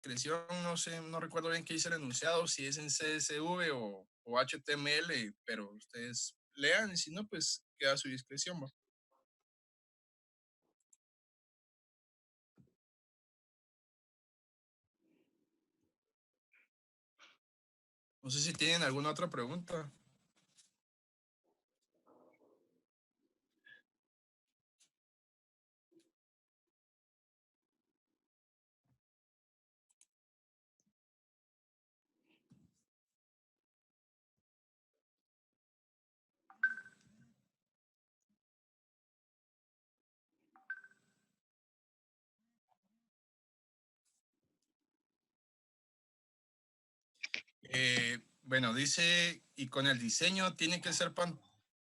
discreción, no sé, no recuerdo bien qué dice el enunciado, si es en CSV o HTML, pero ustedes lean y si no, pues queda a su discreción, ¿va? No sé si tienen alguna otra pregunta. Bueno, dice, y con el diseño tiene que ser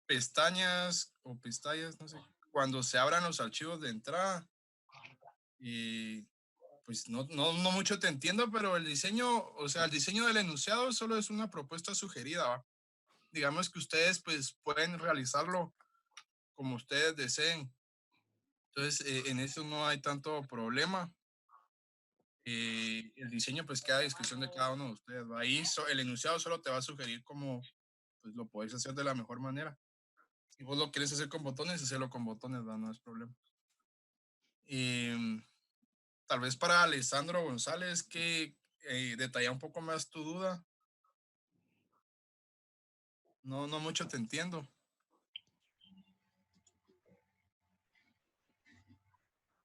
pestañas o pestañas, no sé, cuando se abran los archivos de entrada. Y pues no mucho te entiendo, pero el diseño, o sea, el diseño del enunciado solo es una propuesta sugerida, ¿va? Digamos que ustedes pues pueden realizarlo como ustedes deseen. Entonces, en eso no hay tanto problema. El diseño pues queda a discreción de cada uno de ustedes, ¿va? Ahí el enunciado solo te va a sugerir cómo pues lo podéis hacer de la mejor manera. Si vos lo quieres hacer con botones, hacerlo con botones, ¿va? No es problema. Em, Tal vez para Alessandro González, que detalla un poco más tu duda. No mucho te entiendo.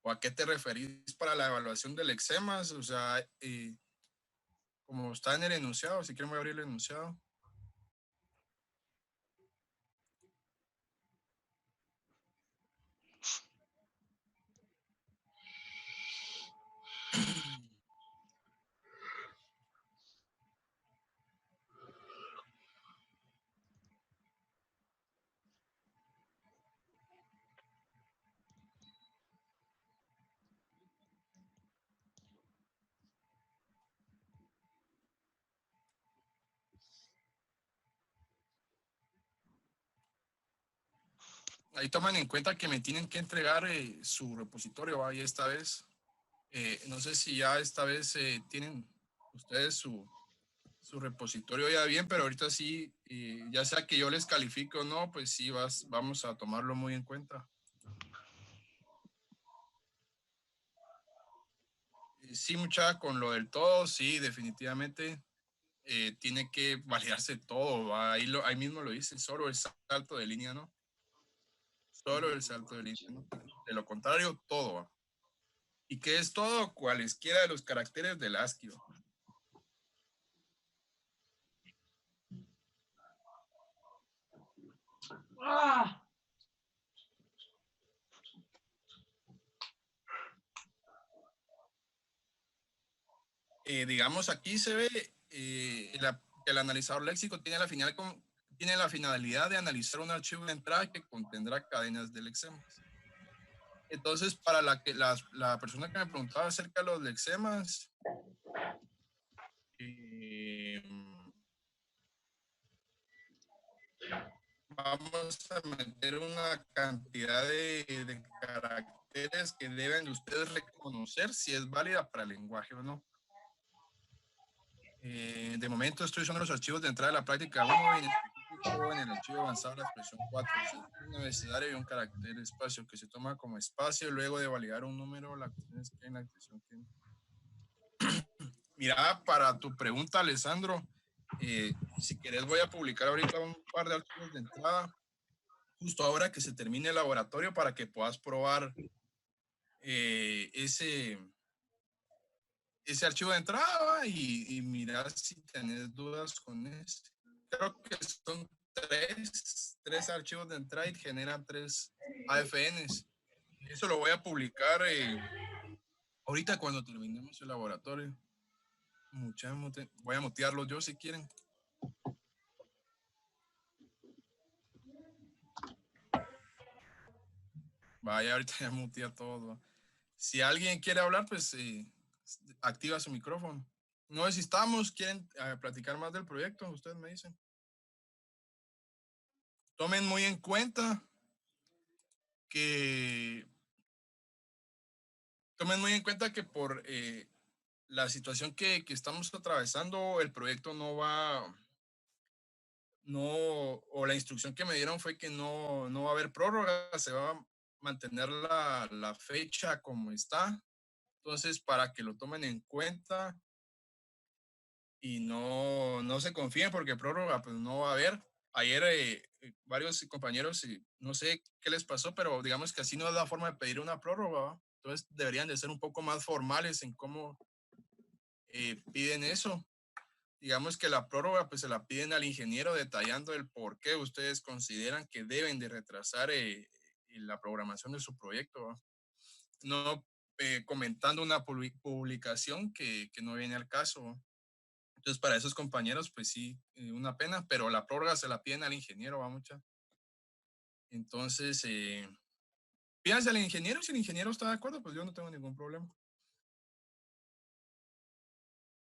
¿O a qué te referís para la evaluación del eczemas? O sea, como está en el enunciado, si quieren voy a abrir el enunciado. Ahí toman en cuenta que me tienen que entregar su repositorio, ¿va? Y esta vez, no sé si ya esta vez tienen ustedes su repositorio ya bien, pero ahorita sí, ya sea que yo les califique o no, pues sí, vamos a tomarlo muy en cuenta. Sí, mucha, con lo del todo, sí, definitivamente tiene que validarse todo, ¿va? Ahí mismo lo dice, solo el salto de línea, ¿no? Solo el salto de línea, ¿no? De lo contrario, todo, ¿va? ¿Y qué es todo? Cualesquiera de los caracteres del ASCII, ¿va? Ah. Digamos, aquí se ve que el analizador léxico tiene la finalidad de analizar un archivo de entrada que contendrá cadenas de lexemas. Entonces, para la persona que me preguntaba acerca de los lexemas, eh, vamos a meter una cantidad de caracteres que deben ustedes reconocer si es válida para el lenguaje o no. De momento estoy usando los archivos de entrada de la práctica 1 y en específico en el archivo avanzado de la expresión 4. Si es un abecedario y un carácter espacio que se toma como espacio luego de validar un número, la cuestión es que en la expresión que... Mira, para tu pregunta, Alessandro, si querés voy a publicar ahorita un par de archivos de entrada justo ahora que se termine el laboratorio para que puedas probar ese archivo de entrada y mirar si tenés dudas con ese. Creo que son tres archivos de entrada y generan tres AFNs. Eso lo voy a publicar ahorita cuando terminemos el laboratorio. Voy a mutearlos yo si quieren. Vaya, ahorita ya mutea todo. Si alguien quiere hablar, pues activa su micrófono. No necesitamos, quieren platicar más del proyecto, ustedes me dicen. Tomen muy en cuenta que por la situación que estamos atravesando, el proyecto no va, no, o la instrucción que me dieron fue que no va a haber prórroga, se va a mantener la fecha como está. Entonces, para que lo tomen en cuenta y no se confíen porque prórroga pues no va a haber. Ayer varios compañeros, no sé qué les pasó, pero digamos que así no es la forma de pedir una prórroga, ¿va? Entonces deberían de ser un poco más formales en cómo piden eso. Digamos que la prórroga pues se la piden al ingeniero detallando el por qué ustedes consideran que deben de retrasar la programación de su proyecto, ¿va? No comentando una publicación que no viene al caso, ¿va? Entonces, para esos compañeros, pues sí, una pena, pero la prórroga se la piden al ingeniero, va mucha. Entonces, pídanse al ingeniero, si el ingeniero está de acuerdo, pues yo no tengo ningún problema.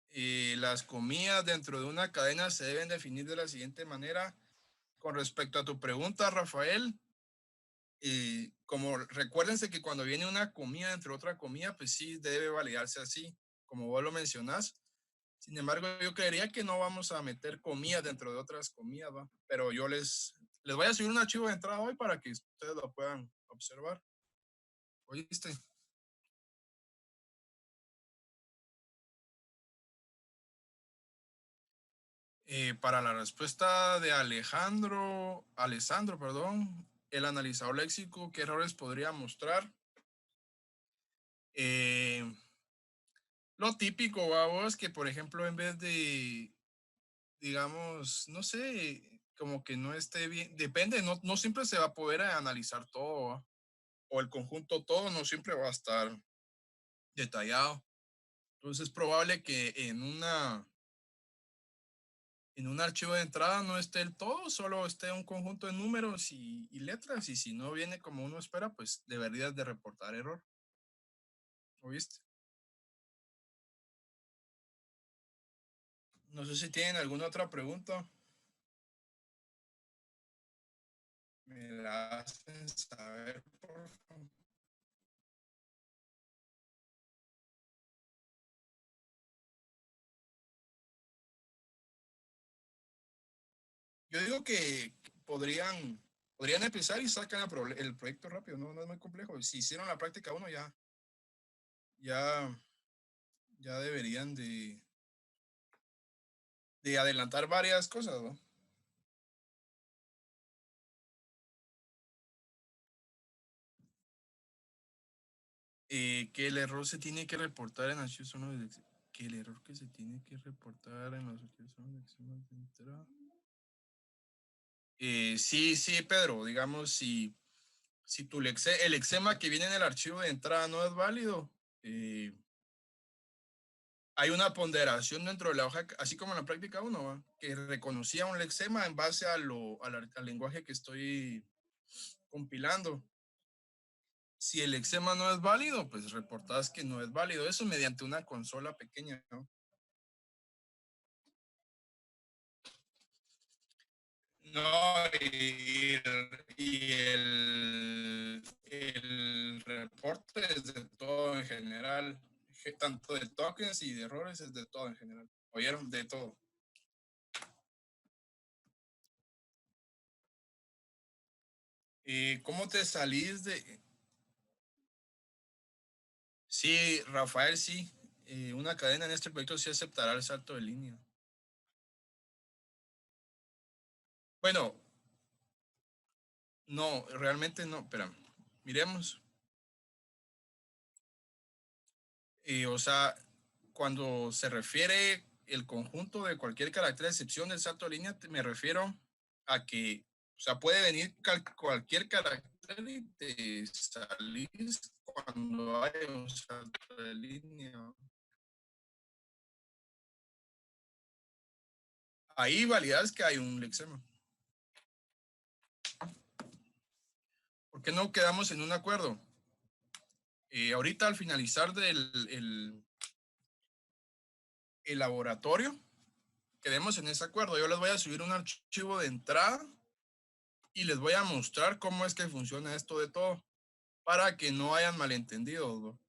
Las comidas dentro de una cadena se deben definir de la siguiente manera. Con respecto a tu pregunta, Rafael, como recuérdense que cuando viene una comida entre otra comida, pues sí debe validarse así, como vos lo mencionás. Sin embargo, yo creería que no vamos a meter comidas dentro de otras comidas, ¿va? Pero yo les voy a subir un archivo de entrada hoy para que ustedes lo puedan observar. ¿Oíste? Para la respuesta de Alessandro, perdón, el analizador léxico, ¿qué errores podría mostrar? Eh, lo típico, vamos, que por ejemplo, en vez de, digamos, no sé, como que no esté bien, depende, no siempre se va a poder analizar todo, ¿va? O el conjunto todo no siempre va a estar detallado. Entonces es probable que en un archivo de entrada no esté el todo, solo esté un conjunto de números y letras. Y si no viene como uno espera, pues deberías de reportar error. ¿Oíste? No sé si tienen alguna otra pregunta. Me la hacen saber, por favor. Yo digo que podrían empezar y sacan el proyecto rápido, no es muy complejo. Si hicieron la práctica uno, ya, ya deberían de adelantar varias cosas, ¿no? Que el error se tiene que reportar en archivos son que el error que se tiene que reportar en los archivos son los extremos de entrada. Sí, sí, Pedro, digamos, si el exema que viene en el archivo de entrada no es válido, eh, hay una ponderación dentro de la hoja, así como en la práctica uno, ¿va? Que reconocía un lexema en base al lenguaje que estoy compilando. Si el lexema no es válido, pues reportas que no es válido. Eso mediante una consola pequeña, ¿no? No, el reporte es de todo en general, tanto de tokens y de errores es de todo en general. ¿Oyeron? De todo. ¿Cómo te salís de...? Sí, Rafael, sí. Una cadena en este proyecto sí aceptará el salto de línea. Bueno, no, realmente no. Espera, miremos. O sea, cuando se refiere el conjunto de cualquier carácter de excepción del salto de línea, me refiero a que, o sea, puede venir cualquier carácter y te salís cuando hay un salto de línea. Ahí validas que hay un lexema. ¿Por qué no quedamos en un acuerdo? Ahorita al finalizar el laboratorio, quedemos en ese acuerdo. Yo les voy a subir un archivo de entrada y les voy a mostrar cómo es que funciona esto de todo para que no hayan malentendidos, ¿no?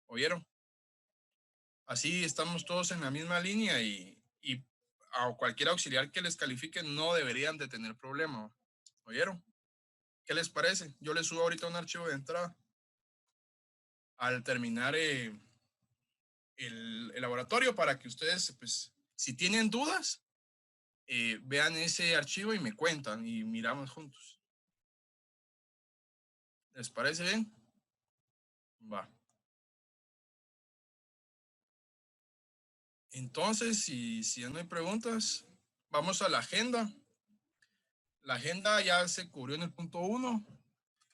¿Oyeron? Así estamos todos en la misma línea y a cualquier auxiliar que les califique no deberían de tener problema. ¿Oyeron? ¿Qué les parece? Yo les subo ahorita un archivo de entrada al terminar el laboratorio para que ustedes, pues, si tienen dudas, vean ese archivo y me cuentan y miramos juntos. ¿Les parece bien? Va. Entonces, si ya no hay preguntas, vamos a la agenda. La agenda ya se cubrió en el punto 1.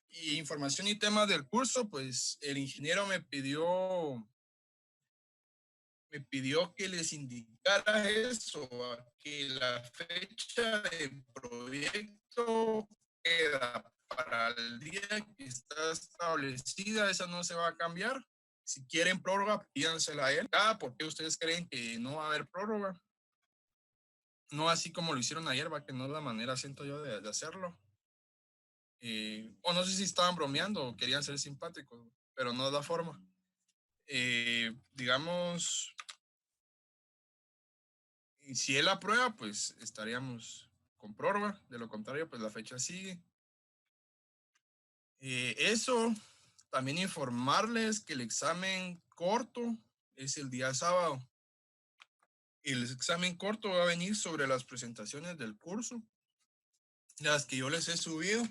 Y información y temas del curso, pues el ingeniero me pidió que les indicara eso, que la fecha de proyecto queda para el día que está establecida, esa no se va a cambiar. Si quieren prórroga, pídansela a él. ¿Por qué ustedes creen que no va a haber prórroga? No así como lo hicieron ayer, va, que no es la manera, siento yo, de hacerlo. O no sé si estaban bromeando o querían ser simpáticos, pero no es la forma. Digamos, si él aprueba, pues estaríamos con prórroga. De lo contrario, pues la fecha sigue. Eso, también informarles que el examen corto es el día sábado. El examen corto va a venir sobre las presentaciones del curso, las que yo les he subido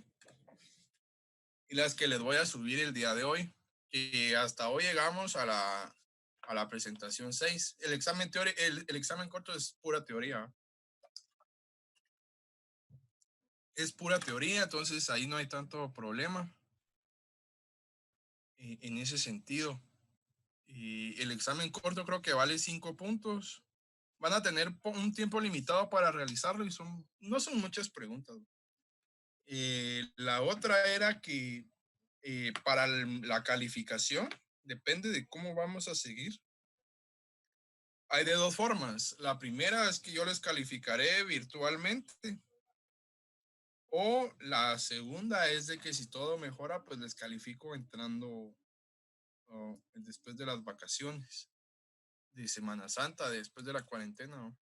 y las que les voy a subir el día de hoy. Que hasta hoy llegamos a la presentación 6. El examen corto es pura teoría. Es pura teoría, entonces ahí no hay tanto problema en ese sentido. Y el examen corto creo que vale 5 puntos. Van a tener un tiempo limitado para realizarlo y no son muchas preguntas. La otra era que para la calificación, depende de cómo vamos a seguir. Hay de dos formas. La primera es que yo les calificaré virtualmente. O la segunda es de que si todo mejora, pues les califico entrando después de las vacaciones de Semana Santa, después de la cuarentena, ¿no?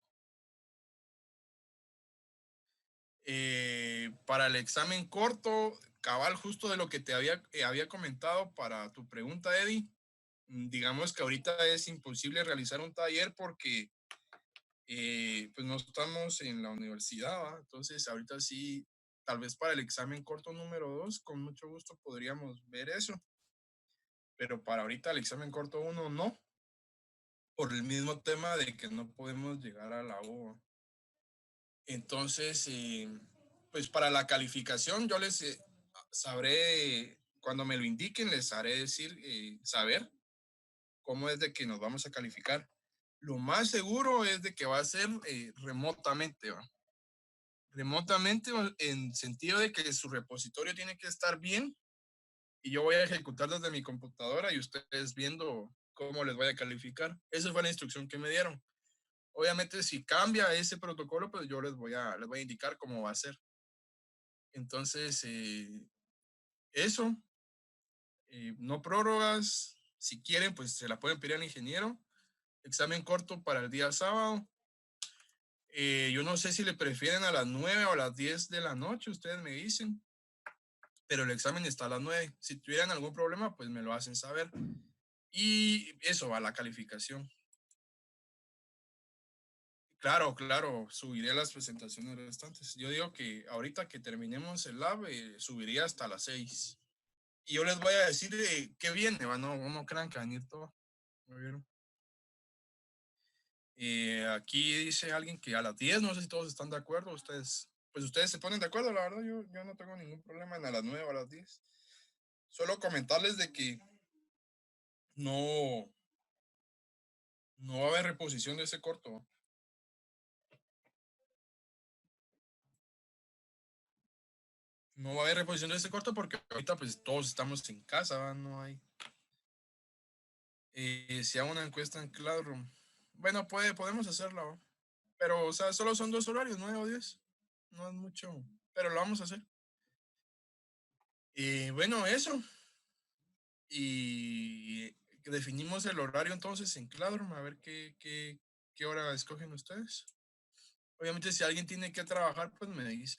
Para el examen corto, cabal, justo de lo que te había comentado para tu pregunta, Eddie, digamos que ahorita es imposible realizar un taller porque pues no estamos en la universidad, ¿va? Entonces ahorita sí, tal vez para el examen corto número 2, con mucho gusto podríamos ver eso, pero para ahorita el examen corto 1 no, por el mismo tema de que no podemos llegar a la U. Entonces, pues para la calificación yo les sabré, cuando me lo indiquen, les haré saber cómo es de que nos vamos a calificar. Lo más seguro es de que va a ser remotamente, ¿va? Remotamente en sentido de que su repositorio tiene que estar bien y yo voy a ejecutar desde mi computadora y ustedes viendo cómo les voy a calificar. Esa fue la instrucción que me dieron. Obviamente, si cambia ese protocolo, pues yo les voy a indicar cómo va a ser. Entonces, eso, no prórrogas. Si quieren, pues se la pueden pedir al ingeniero. Examen corto para el día sábado. Yo no sé si le prefieren a las 9 o a las 10 de la noche, ustedes me dicen. Pero el examen está a las 9. Si tuvieran algún problema, pues me lo hacen saber. Y eso va a la calificación. Claro, claro, subiré las presentaciones restantes. Yo digo que ahorita que terminemos el lab, subiría hasta las 6. Y yo les voy a decir qué viene, ¿va? No crean que van a ir todo. ¿Me vieron? Aquí dice alguien que a las 10, no sé si todos están de acuerdo. Ustedes se ponen de acuerdo, la verdad, yo no tengo ningún problema en a las 9 o a las 10. Solo comentarles de que no, no va a haber reposición de ese corto. No va a haber reposición de ese corto porque ahorita pues todos estamos en casa, ¿va? No hay. Si hago una encuesta en Classroom. Bueno, podemos hacerla, ¿va? Pero, o sea, solo son 2 horarios, 9 o 10. No es mucho, pero lo vamos a hacer. Bueno, eso. Y definimos el horario entonces en Classroom, a ver qué hora escogen ustedes. Obviamente si alguien tiene que trabajar, pues me dice.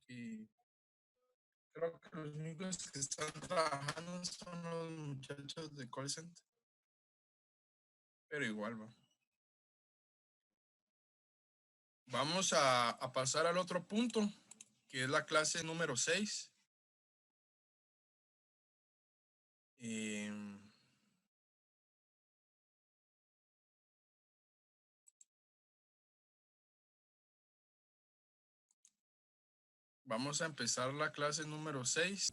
Que creo que los únicos que están trabajando son los muchachos de call center. Pero igual va. Vamos a pasar al otro punto, que es la clase número 6. Vamos a empezar la clase número 6.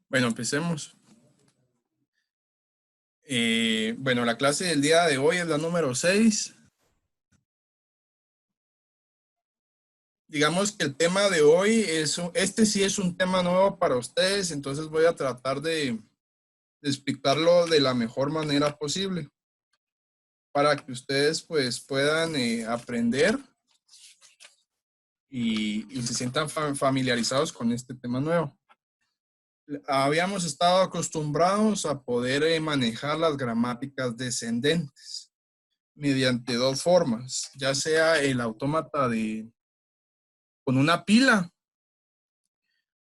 Bueno, empecemos. Bueno, la clase del día de hoy es la número 6. Digamos que el tema de hoy este sí es un tema nuevo para ustedes, entonces voy a tratar de explicarlo de la mejor manera posible para que ustedes pues puedan aprender y se sientan familiarizados con este tema nuevo. Habíamos estado acostumbrados a poder manejar las gramáticas descendentes mediante dos formas, ya sea el autómata con una pila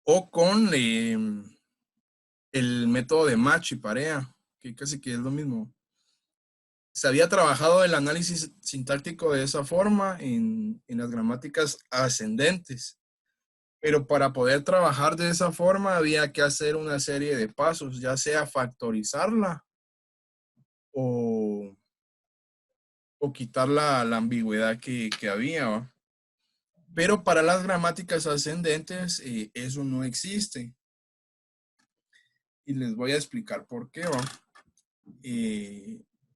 o con el método de match y parea, que casi que es lo mismo. Se había trabajado el análisis sintáctico de esa forma en las gramáticas ascendentes, pero para poder trabajar de esa forma había que hacer una serie de pasos, ya sea factorizarla o, o quitar la ambigüedad que había, ¿va? Pero para las gramáticas ascendentes eso no existe. Y les voy a explicar por qué, ¿va?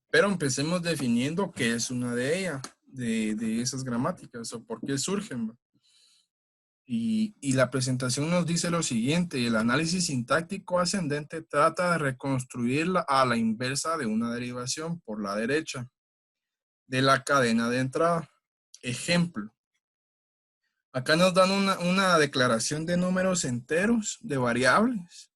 Pero empecemos definiendo qué es una de ellas, de esas gramáticas, o por qué surgen, ¿va? Y la presentación nos dice lo siguiente: el análisis sintáctico ascendente trata de reconstruir a la inversa de una derivación por la derecha de la cadena de entrada. Ejemplo. Acá nos dan una declaración de números enteros, de variables.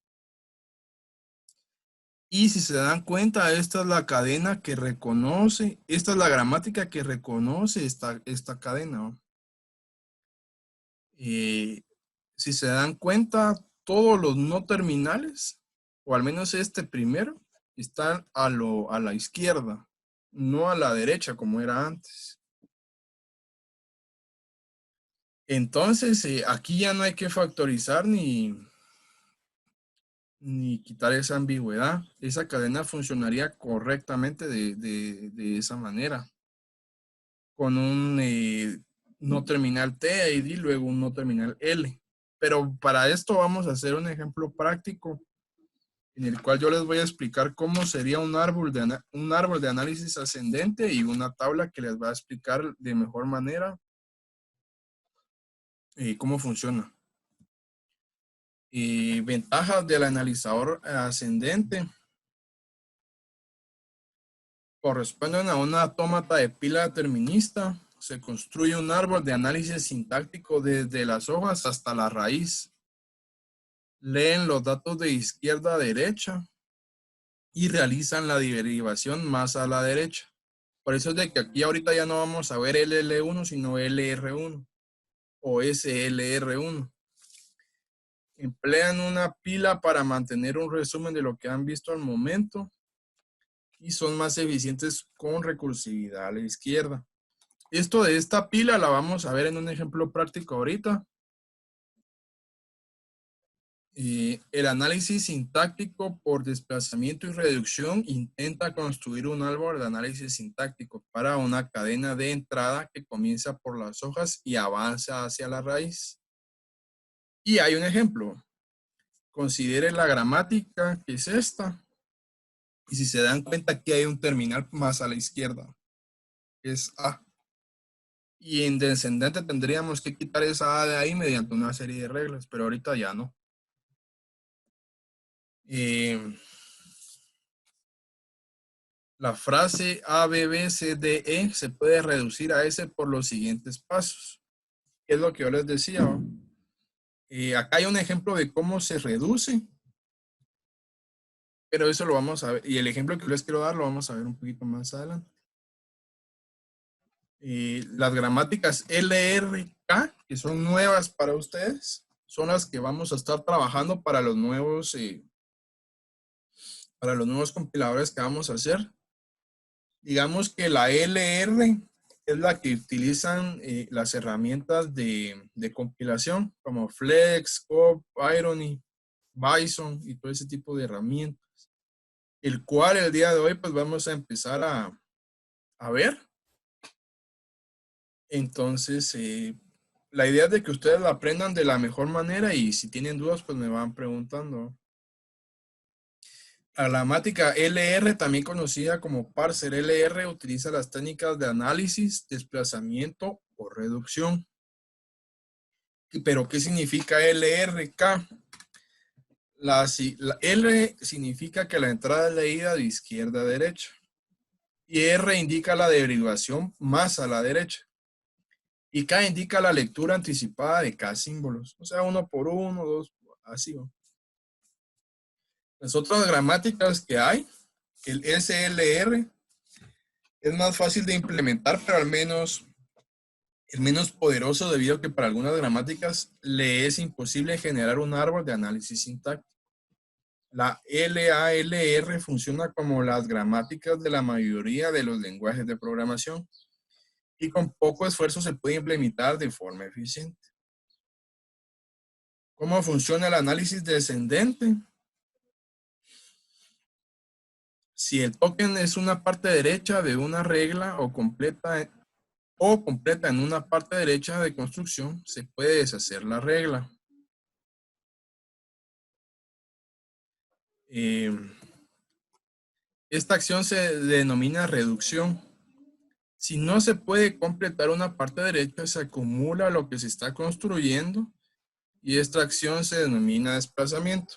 Y si se dan cuenta, esta es la cadena que reconoce, esta es la gramática que reconoce esta cadena, ¿no? Si se dan cuenta, todos los no terminales, o al menos este primero, están a la izquierda, no a la derecha como era antes. Entonces, aquí ya no hay que factorizar ni quitar esa ambigüedad. Esa cadena funcionaría correctamente de esa manera, con un no terminal T y luego un no terminal L. Pero para esto vamos a hacer un ejemplo práctico en el cual yo les voy a explicar cómo sería un árbol de análisis ascendente y una tabla que les va a explicar de mejor manera cómo funciona. Ventajas del analizador ascendente. Corresponden a una autómata de pila determinista. Se construye un árbol de análisis sintáctico desde las hojas hasta la raíz. Leen los datos de izquierda a derecha y realizan la derivación más a la derecha. Por eso es de que aquí ahorita ya no vamos a ver LL1, sino LR1 o SLR1. Emplean una pila para mantener un resumen de lo que han visto al momento y son más eficientes con recursividad a la izquierda. Esto de esta pila la vamos a ver en un ejemplo práctico ahorita. El análisis sintáctico por desplazamiento y reducción intenta construir un árbol de análisis sintáctico para una cadena de entrada que comienza por las hojas y avanza hacia la raíz. Y hay un ejemplo. Considere la gramática, que es esta. Y si se dan cuenta, aquí hay un terminal más a la izquierda, que es A. Y en descendente tendríamos que quitar esa A de ahí mediante una serie de reglas, pero ahorita ya no. la frase A, B, B, C, D, E se puede reducir a S por los siguientes pasos. ¿Qué es lo que yo les decía? Acá hay un ejemplo de cómo se reduce, pero eso lo vamos a ver. Y el ejemplo que les quiero dar lo vamos a ver un poquito más adelante. Las gramáticas LRK, que son nuevas para ustedes, son las que vamos a estar trabajando para los nuevos compiladores que vamos a hacer. Digamos que la LR es la que utilizan las herramientas de compilación como Flex, Scope, Irony, Bison y todo ese tipo de herramientas. El cual el día de hoy pues vamos a empezar a ver. Entonces, la idea es de que ustedes la aprendan de la mejor manera y si tienen dudas pues me van preguntando. La gramática LR, también conocida como parser LR, utiliza las técnicas de análisis, desplazamiento o reducción. ¿Pero qué significa LRK? La L significa que la entrada es leída de izquierda a derecha. Y R indica la derivación más a la derecha. Y K indica la lectura anticipada de K símbolos. O sea, 1 por 1, 2, así va. Las otras gramáticas que hay, el SLR, es más fácil de implementar, pero al menos es menos poderoso debido a que para algunas gramáticas le es imposible generar un árbol de análisis sintáctico. La LALR funciona como las gramáticas de la mayoría de los lenguajes de programación y con poco esfuerzo se puede implementar de forma eficiente. ¿Cómo funciona el análisis descendente? Si el token es una parte derecha de una regla o completa en una parte derecha de construcción, se puede deshacer la regla. Esta acción se denomina reducción. Si no se puede completar una parte derecha, se acumula lo que se está construyendo y esta acción se denomina desplazamiento.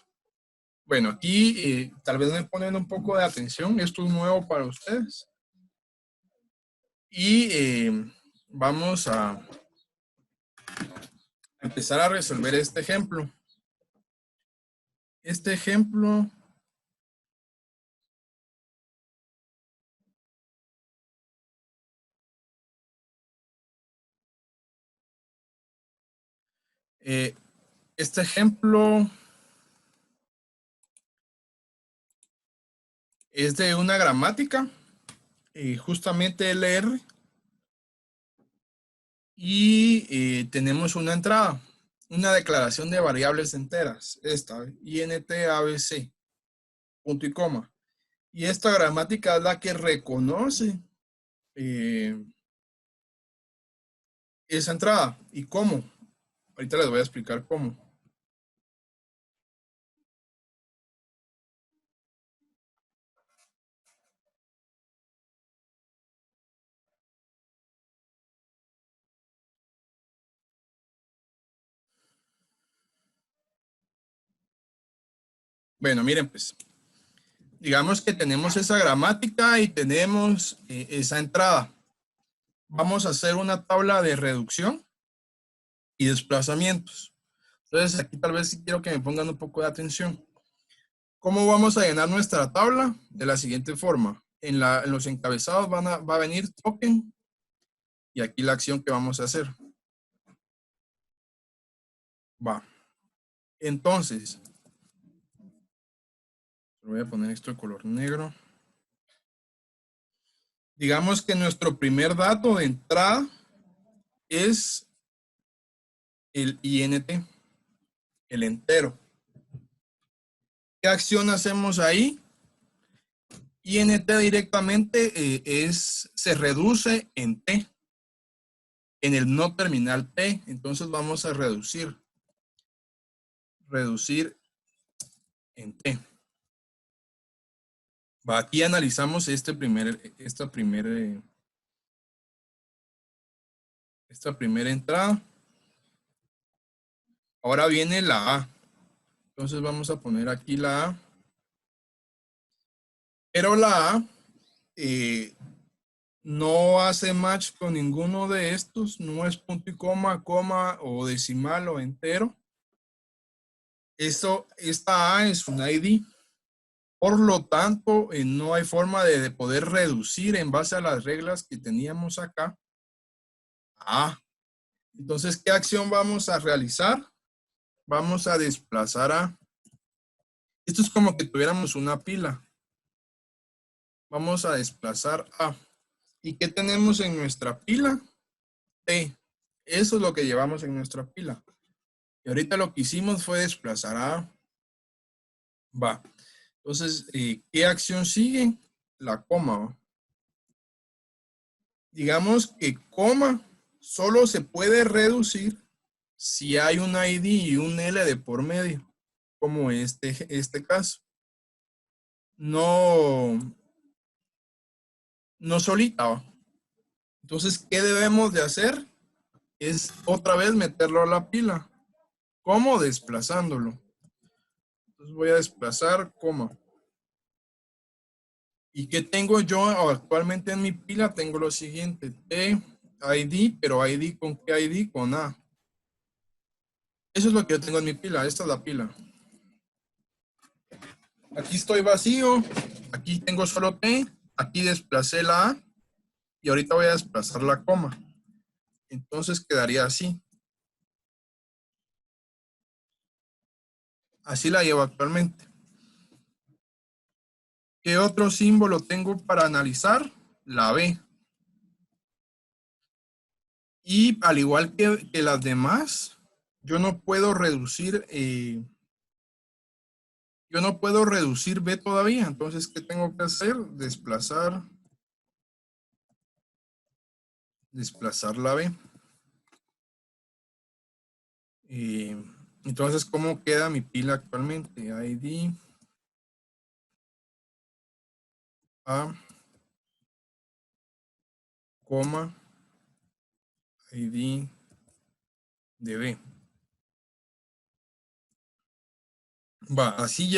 Bueno, aquí tal vez me ponen un poco de atención, esto es nuevo para ustedes. Y vamos a empezar a resolver este ejemplo. Este ejemplo es de una gramática, justamente LR, y tenemos una entrada, una declaración de variables enteras, esta, int abc, punto y coma. Y esta gramática es la que reconoce esa entrada. ¿Y cómo? Ahorita les voy a explicar cómo. Bueno, miren pues, digamos que tenemos esa gramática y tenemos esa entrada. Vamos a hacer una tabla de reducción y desplazamientos. Entonces aquí tal vez sí quiero que me pongan un poco de atención. ¿Cómo vamos a llenar nuestra tabla? De la siguiente forma. En los encabezados va a venir token y aquí la acción que vamos a hacer. Va. Entonces, voy a poner esto de color negro. Digamos que nuestro primer dato de entrada es el INT, el entero. ¿Qué acción hacemos ahí? INT directamente se reduce en T, en el no terminal T. Entonces vamos a reducir en T. Va, aquí analizamos esta primera entrada. Ahora viene la A. Entonces vamos a poner aquí la A. Pero la A no hace match con ninguno de estos, no es punto y coma, coma o decimal o entero. Esta A es un ID. Por lo tanto, no hay forma de poder reducir en base a las reglas que teníamos acá. Entonces, ¿qué acción vamos a realizar? Vamos a desplazar A. Esto es como que tuviéramos una pila. Vamos a desplazar A. ¿Y qué tenemos en nuestra pila? T. Eso es lo que llevamos en nuestra pila. Y ahorita lo que hicimos fue desplazar A. Va. Entonces, ¿qué acción sigue? La coma. Digamos que coma solo se puede reducir si hay un ID y un L de por medio, como este caso. No solita. Entonces, ¿qué debemos de hacer? Es otra vez meterlo a la pila. ¿Cómo? Desplazándolo. Entonces voy a desplazar, coma. ¿Y qué tengo yo actualmente en mi pila? Tengo lo siguiente, T, ID, pero ID ¿con qué ID? Con A. Eso es lo que yo tengo en mi pila, esta es la pila. Aquí estoy vacío, aquí tengo solo T, aquí desplacé la A y ahorita voy a desplazar la coma. Entonces quedaría así. Así la llevo actualmente. ¿Qué otro símbolo tengo para analizar? La B. Y al igual que las demás, yo no puedo reducir B todavía. Entonces, ¿qué tengo que hacer? Desplazar la B. Entonces, ¿cómo queda mi pila actualmente? ID A, coma, ID de B. Va, así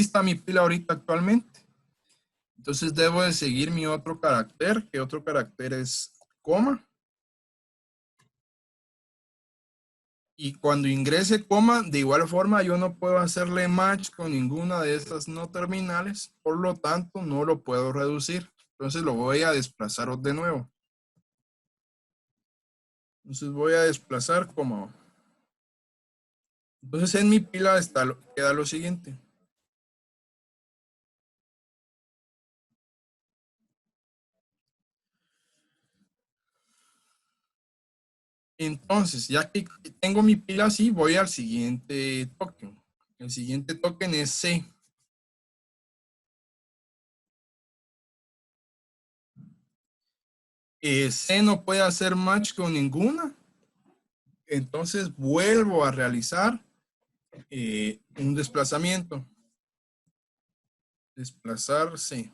está mi pila ahorita actualmente. Entonces debo de seguir mi otro carácter, que otro carácter es coma. Y cuando ingrese coma, de igual forma yo no puedo hacerle match con ninguna de estas no terminales, por lo tanto no lo puedo reducir. Entonces lo voy a desplazar de nuevo. Entonces voy a desplazar coma. Entonces en mi pila queda lo siguiente. Entonces, ya que tengo mi pila así, voy al siguiente token. El siguiente token es C. C no puede hacer match con ninguna. Entonces vuelvo a realizar un desplazamiento. Desplazar C.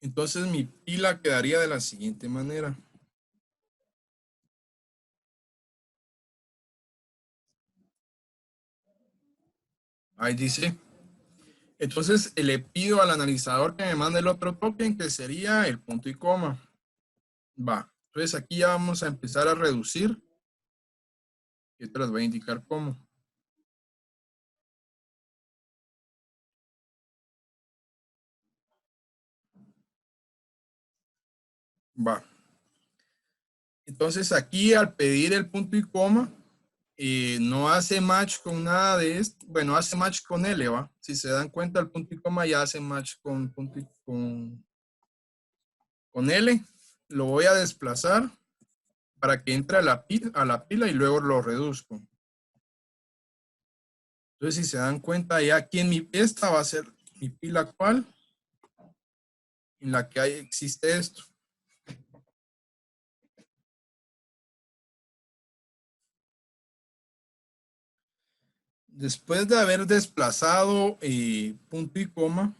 Entonces mi pila quedaría de la siguiente manera. Ahí dice. Entonces le pido al analizador que me mande el otro token, que sería el punto y coma. Va. Entonces aquí ya vamos a empezar a reducir. Y te las voy a indicar cómo. Va. Entonces aquí al pedir el punto y coma, no hace match con nada de esto. Bueno, hace match con L, ¿va? Si se dan cuenta, el punto y coma ya hace match con L. Lo voy a desplazar para que entre a la pila y luego lo reduzco. Entonces, si se dan cuenta, ya aquí esta va a ser mi pila actual en la que existe esto. Después de haber desplazado punto y coma,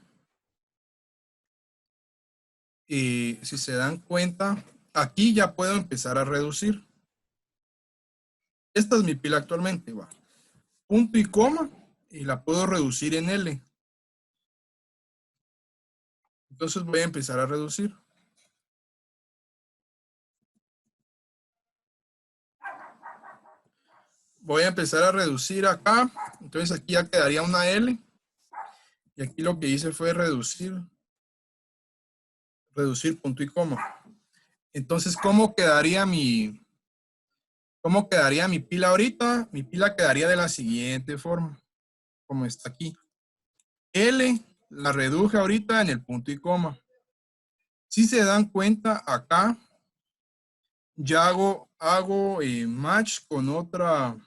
si se dan cuenta, aquí ya puedo empezar a reducir. Esta es mi pila actualmente, va. Punto y coma, y la puedo reducir en L. Entonces voy a empezar a reducir. Voy a empezar a reducir acá. Entonces aquí ya quedaría una L. Y aquí lo que hice fue reducir punto y coma. Entonces, ¿cómo quedaría mi pila ahorita? Mi pila quedaría de la siguiente forma, como está aquí. L la reduje ahorita en el punto y coma. Si se dan cuenta, acá ya hago match con otra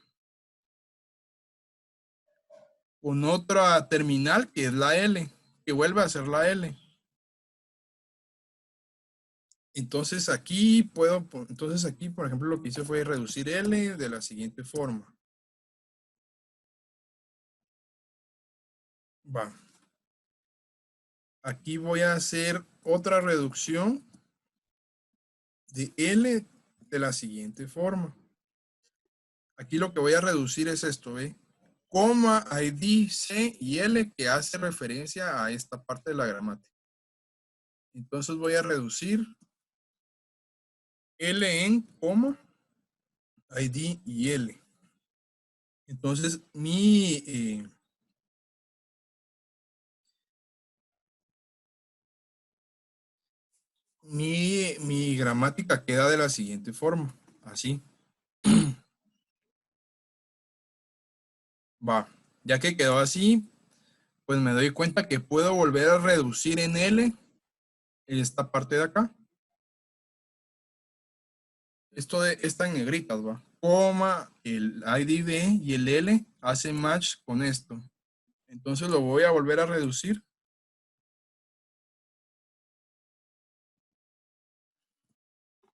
terminal que es la L, que vuelve a ser la L. Entonces aquí por ejemplo, lo que hice fue reducir L de la siguiente forma. Va. Aquí voy a hacer otra reducción de L de la siguiente forma. Aquí lo que voy a reducir es esto, ¿ve? Coma, ID, C y L que hace referencia a esta parte de la gramática. Entonces voy a reducir L en coma, ID y L. Entonces mi gramática queda de la siguiente forma, así. Va, ya que quedó así, pues me doy cuenta que puedo volver a reducir en L esta parte de acá. Esto está en negritas, va. Coma, el IDD y el L hacen match con esto. Entonces lo voy a volver a reducir.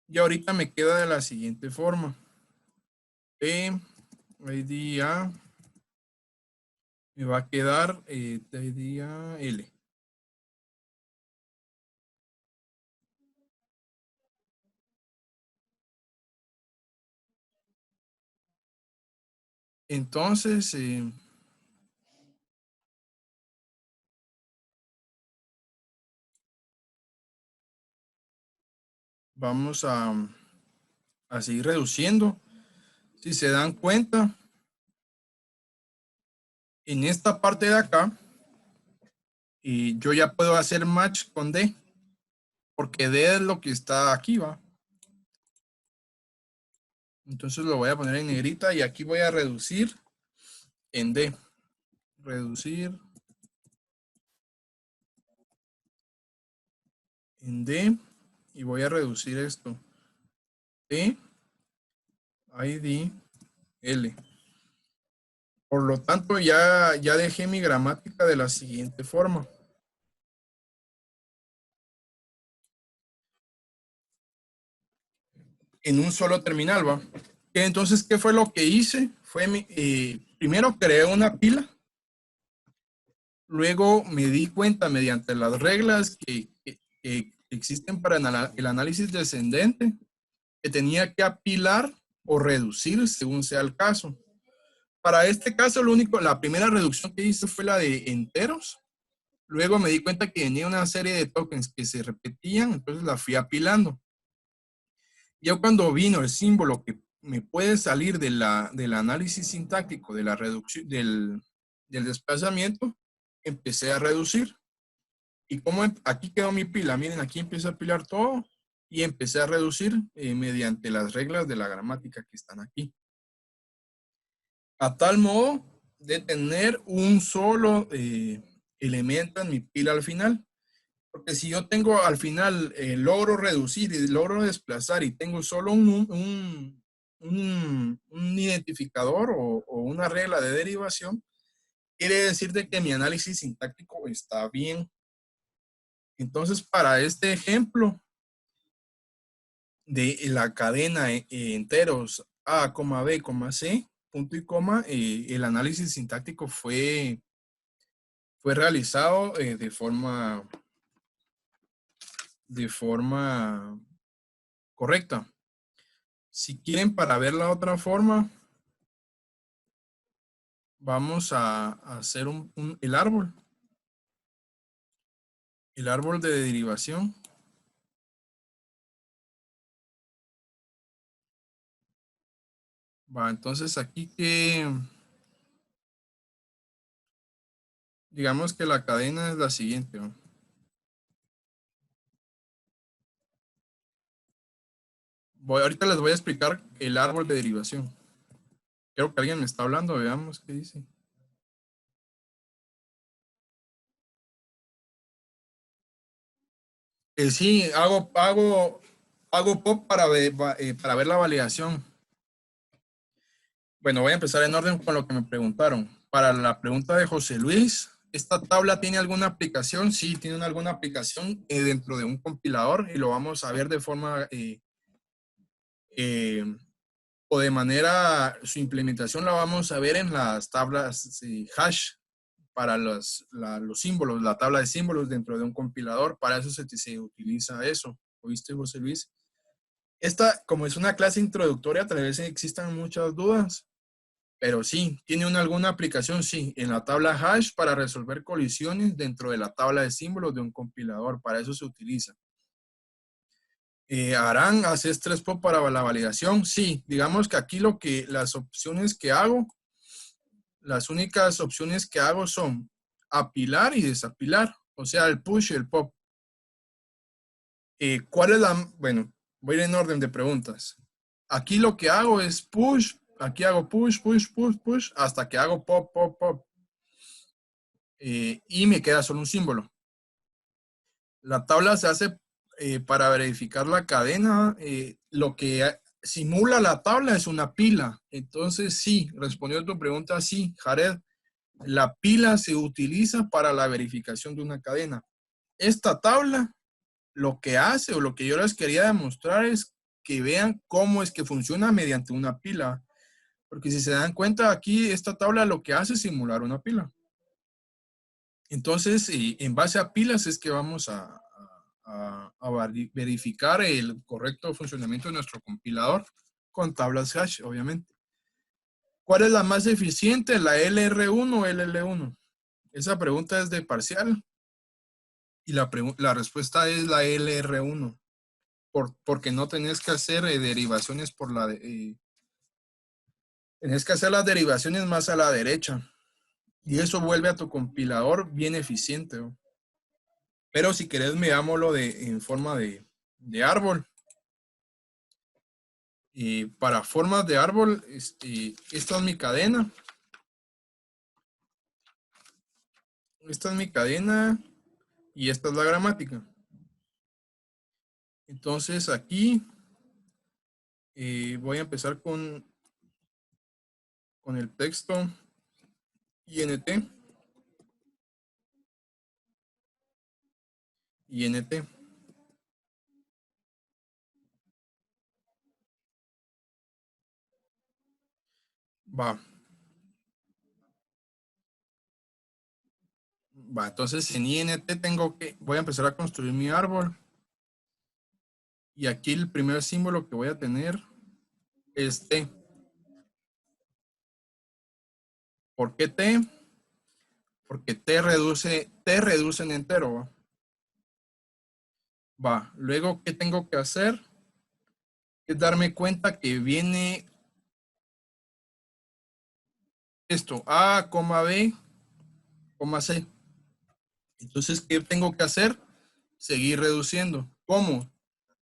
Y ahorita me queda de la siguiente forma. P, ID A, me va a quedar ID A, L. Entonces, vamos a seguir reduciendo. Si se dan cuenta, en esta parte de acá, yo ya puedo hacer match con D, porque D es lo que está aquí, va. Entonces lo voy a poner en negrita y aquí voy a reducir en D. Reducir en D y voy a reducir esto. D, ID, L. Por lo tanto, ya dejé mi gramática de la siguiente forma. En un solo terminal, ¿va? Entonces, ¿qué fue lo que hice? Primero creé una pila. Luego me di cuenta mediante las reglas que existen para el análisis descendente que tenía que apilar o reducir según sea el caso. Para este caso, la primera reducción que hice fue la de enteros. Luego me di cuenta que tenía una serie de tokens que se repetían, entonces la fui apilando. Ya cuando vino el símbolo que me puede salir del análisis sintáctico, de la reducción, del desplazamiento, empecé a reducir. Y como aquí quedó mi pila, miren, aquí empecé a apilar todo y empecé a reducir mediante las reglas de la gramática que están aquí. A tal modo de tener un solo elemento en mi pila al final. Porque si yo tengo al final, logro reducir y logro desplazar y tengo solo un identificador o una regla de derivación, quiere decir de que mi análisis sintáctico está bien. Entonces, para este ejemplo de la cadena enteros A, B, C, punto y coma, el análisis sintáctico fue realizado de forma correcta. Si quieren, para ver la otra forma, vamos a hacer el árbol. El árbol de derivación. Va, entonces aquí que digamos que la cadena es la siguiente, ¿no? Ahorita les voy a explicar el árbol de derivación. Creo que alguien me está hablando, veamos qué dice. Sí, hago pop para ver la validación. Bueno, voy a empezar en orden con lo que me preguntaron. Para la pregunta de José Luis, ¿esta tabla tiene alguna aplicación? Sí, tiene alguna aplicación dentro de un compilador y lo vamos a ver de forma eh, o de manera, su implementación la vamos a ver en las tablas hash para los símbolos, la tabla de símbolos dentro de un compilador. Para eso se utiliza eso. ¿Oíste, José Luis? Esta, como es una clase introductoria, tal vez existan muchas dudas, pero sí, ¿tiene alguna aplicación? Sí, en la tabla hash para resolver colisiones dentro de la tabla de símbolos de un compilador. Para eso se utiliza. ¿Harán haces 3POP para la validación? Sí, digamos que aquí las opciones que hago, las únicas opciones que hago son apilar y desapilar, o sea, el push y el pop. ¿Cuál es bueno, voy a ir en orden de preguntas. Aquí lo que hago es push, aquí hago push, push, push, push, hasta que hago pop, pop, pop. Y me queda solo un símbolo. La tabla se hace para verificar la cadena. Lo que simula la tabla es una pila. Entonces, sí, respondiendo a tu pregunta, sí, Jared, la pila se utiliza para la verificación de una cadena. Esta tabla lo que hace o lo que yo les quería demostrar es que vean cómo es que funciona mediante una pila. Porque si se dan cuenta aquí, esta tabla lo que hace es simular una pila. Entonces, en base a pilas es que vamos a verificar el correcto funcionamiento de nuestro compilador con tablas hash, obviamente. ¿Cuál es la más eficiente, la LR1 o LL1? Esa pregunta es de parcial y la respuesta es la LR1, porque no tenés que hacer derivaciones tenés que hacer las derivaciones más a la derecha y eso vuelve a tu compilador bien eficiente, ¿no? Pero si querés, veámoslo en forma de árbol. Y para formas de árbol, esta es mi cadena. Esta es mi cadena y esta es la gramática. Entonces aquí voy a empezar con el texto INT. INT. Va. Va, entonces en INT voy a empezar a construir mi árbol. Y aquí el primer símbolo que voy a tener es T. ¿Por qué T? Porque T reduce en entero. ¿Va? Va, luego, ¿qué tengo que hacer? Es darme cuenta que viene esto, A, B, C. Entonces, ¿qué tengo que hacer? Seguir reduciendo. ¿Cómo?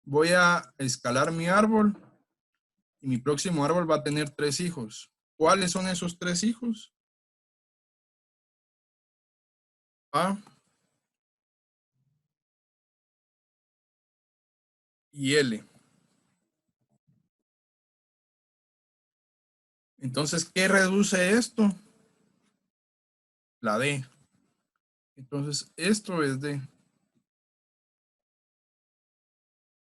Voy a escalar mi árbol y mi próximo árbol va a tener 3 hijos. ¿Cuáles son esos 3 hijos? A y L. Entonces, ¿qué reduce esto? La D. Entonces, esto es D.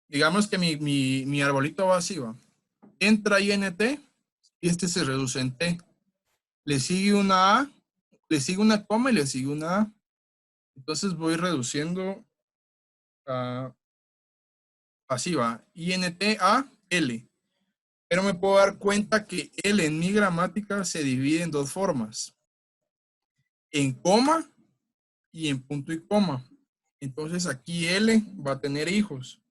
Digamos que mi arbolito va así, va. Entra INT y este se reduce en T. Le sigue una A, le sigue una coma y le sigue una A. Entonces voy reduciendo así va, INT A, L. Pero me puedo dar cuenta que L en mi gramática se divide en 2 formas. En coma y en punto y coma. Entonces aquí L va a tener hijos.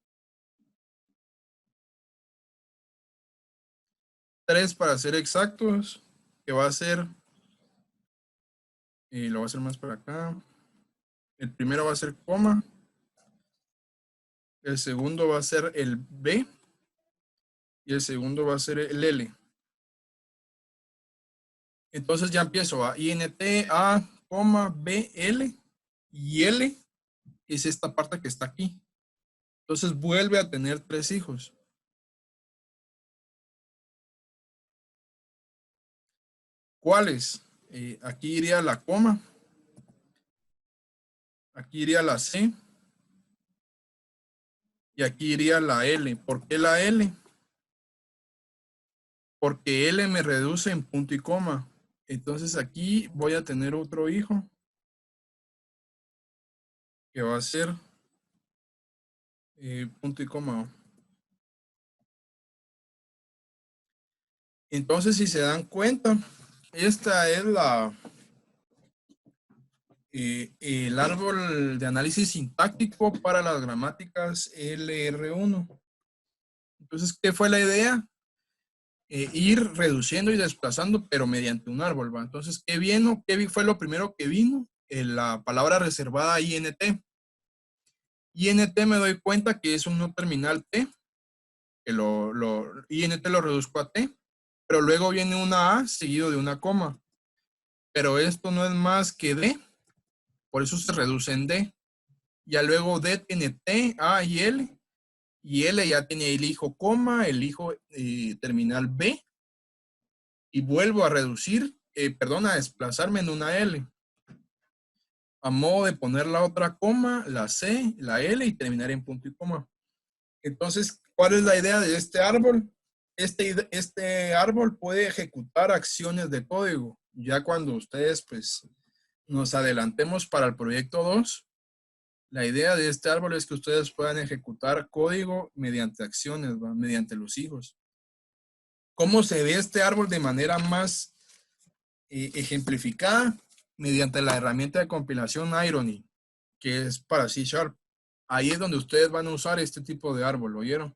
3 para ser exactos, que va a ser, lo voy a hacer más para acá. El primero va a ser coma. El segundo va a ser el B. Y el segundo va a ser el L. Entonces ya empiezo a INT, A, B, L. Y L es esta parte que está aquí. Entonces vuelve a tener 3 hijos. ¿Cuáles? Aquí iría la coma. Aquí iría la C. Y aquí iría la L. ¿Por qué la L? Porque L me reduce en punto y coma. Entonces aquí voy a tener otro hijo que va a ser punto y coma. Entonces, si se dan cuenta, esta es el árbol de análisis sintáctico para las gramáticas LR1. Entonces, ¿qué fue la idea? Ir reduciendo y desplazando, pero mediante un árbol, ¿va? Entonces, ¿qué vino? ¿Qué fue lo primero que vino? La palabra reservada INT. INT me doy cuenta que es un no terminal T, que INT lo reduzco a T, pero luego viene una A seguido de una coma. Pero esto no es más que D, por eso se reduce en D. Ya luego D tiene T, A y L ya tiene el hijo coma, el hijo terminal B, y vuelvo a reducir, a desplazarme en una L. A modo de poner la otra coma, la C, la L y terminar en punto y coma. Entonces, ¿cuál es la idea de este árbol? Este árbol puede ejecutar acciones de código. Ya cuando ustedes, pues, nos adelantemos para el proyecto 2, la idea de este árbol es que ustedes puedan ejecutar código mediante acciones, ¿va? Mediante los hijos. ¿Cómo se ve este árbol de manera más ejemplificada? Mediante la herramienta de compilación Irony, que es para C#. Ahí es donde ustedes van a usar este tipo de árbol, ¿oyeron?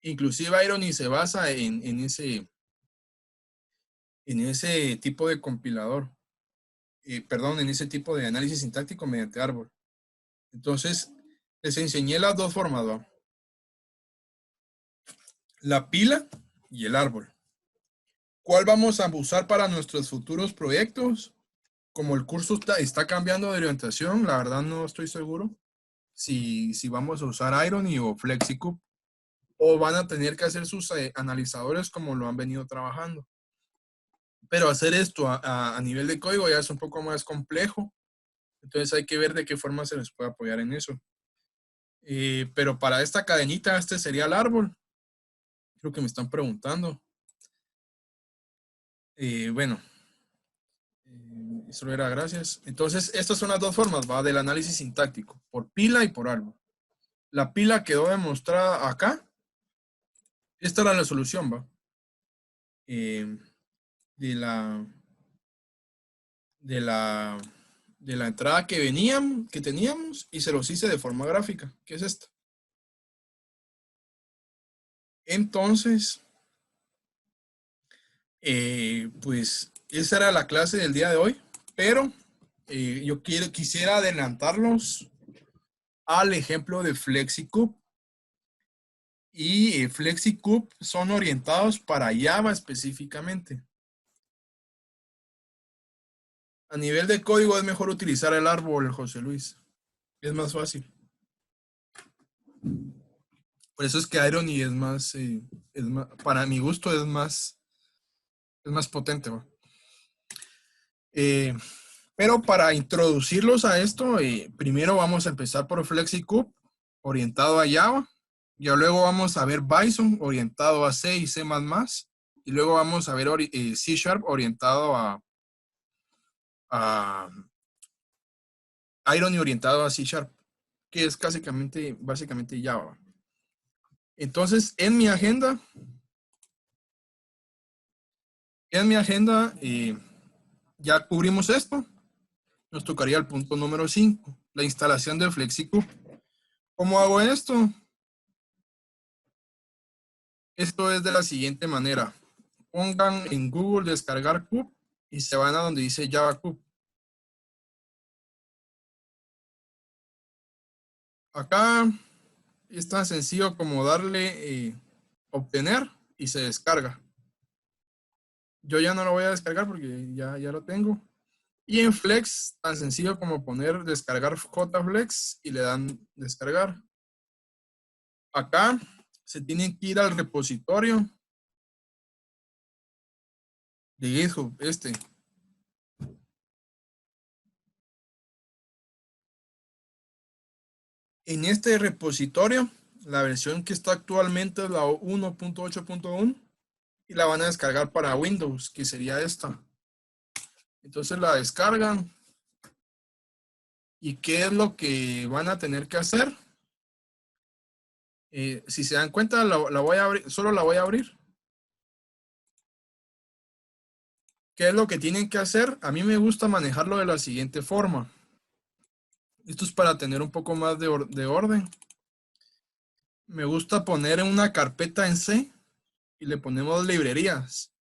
Inclusive Irony se basa en ese tipo de compilador. En ese tipo de análisis sintáctico mediante árbol. Entonces, les enseñé las dos formas, ¿va? La pila y el árbol. ¿Cuál vamos a usar para nuestros futuros proyectos? Como el curso está cambiando de orientación, la verdad no estoy seguro si vamos a usar Irony o FlexiCube, o van a tener que hacer sus analizadores como lo han venido trabajando. Pero hacer esto a nivel de código ya es un poco más complejo, entonces hay que ver de qué forma se les puede apoyar en eso. Pero para esta cadenita, este sería el árbol. Creo que me están preguntando. Bueno, eso era gracias. Entonces, estas son las dos formas, ¿va? Del análisis sintáctico, por pila y por árbol. La pila quedó demostrada acá. Esta era la solución, ¿va? De la de la entrada que teníamos, y se los hice de forma gráfica, que es esta. Entonces, pues esa era la clase del día de hoy, pero yo quisiera adelantarlos al ejemplo de FlexiCube. Y FlexiCube son orientados para Java específicamente. A nivel de código es mejor utilizar el árbol, José Luis. Es más fácil. Por eso es que Irony es más, para mi gusto es más potente, ¿va? Pero para introducirlos a esto, primero vamos a empezar por FlexiCube, orientado a Java. Ya luego vamos a ver Bison, orientado a C y C++. Y luego vamos a ver C#, orientado a Irony, orientado a C#, que es básicamente Java. Entonces, en mi agenda, ya cubrimos esto. Nos tocaría el punto número 5. la instalación de FlexiCube. ¿Cómo hago esto? Esto es de la siguiente manera. Pongan en Google descargar Cube y se van a donde dice Java Cube. Acá es tan sencillo como darle obtener y se descarga. Yo ya no lo voy a descargar porque ya lo tengo. Y en Flex, tan sencillo como poner descargar JFlex y le dan descargar. Acá se tienen que ir al repositorio de GitHub, En este repositorio, la versión que está actualmente es la 1.8.1 y la van a descargar para Windows, que sería esta. Entonces la descargan. ¿Y qué es lo que van a tener que hacer? Si se dan cuenta, la voy a abrir, solo la voy a abrir. ¿Qué es lo que tienen que hacer? A mí me gusta manejarlo de la siguiente forma. Esto es para tener un poco más de orden. Me gusta poner una carpeta en C y le ponemos librerías.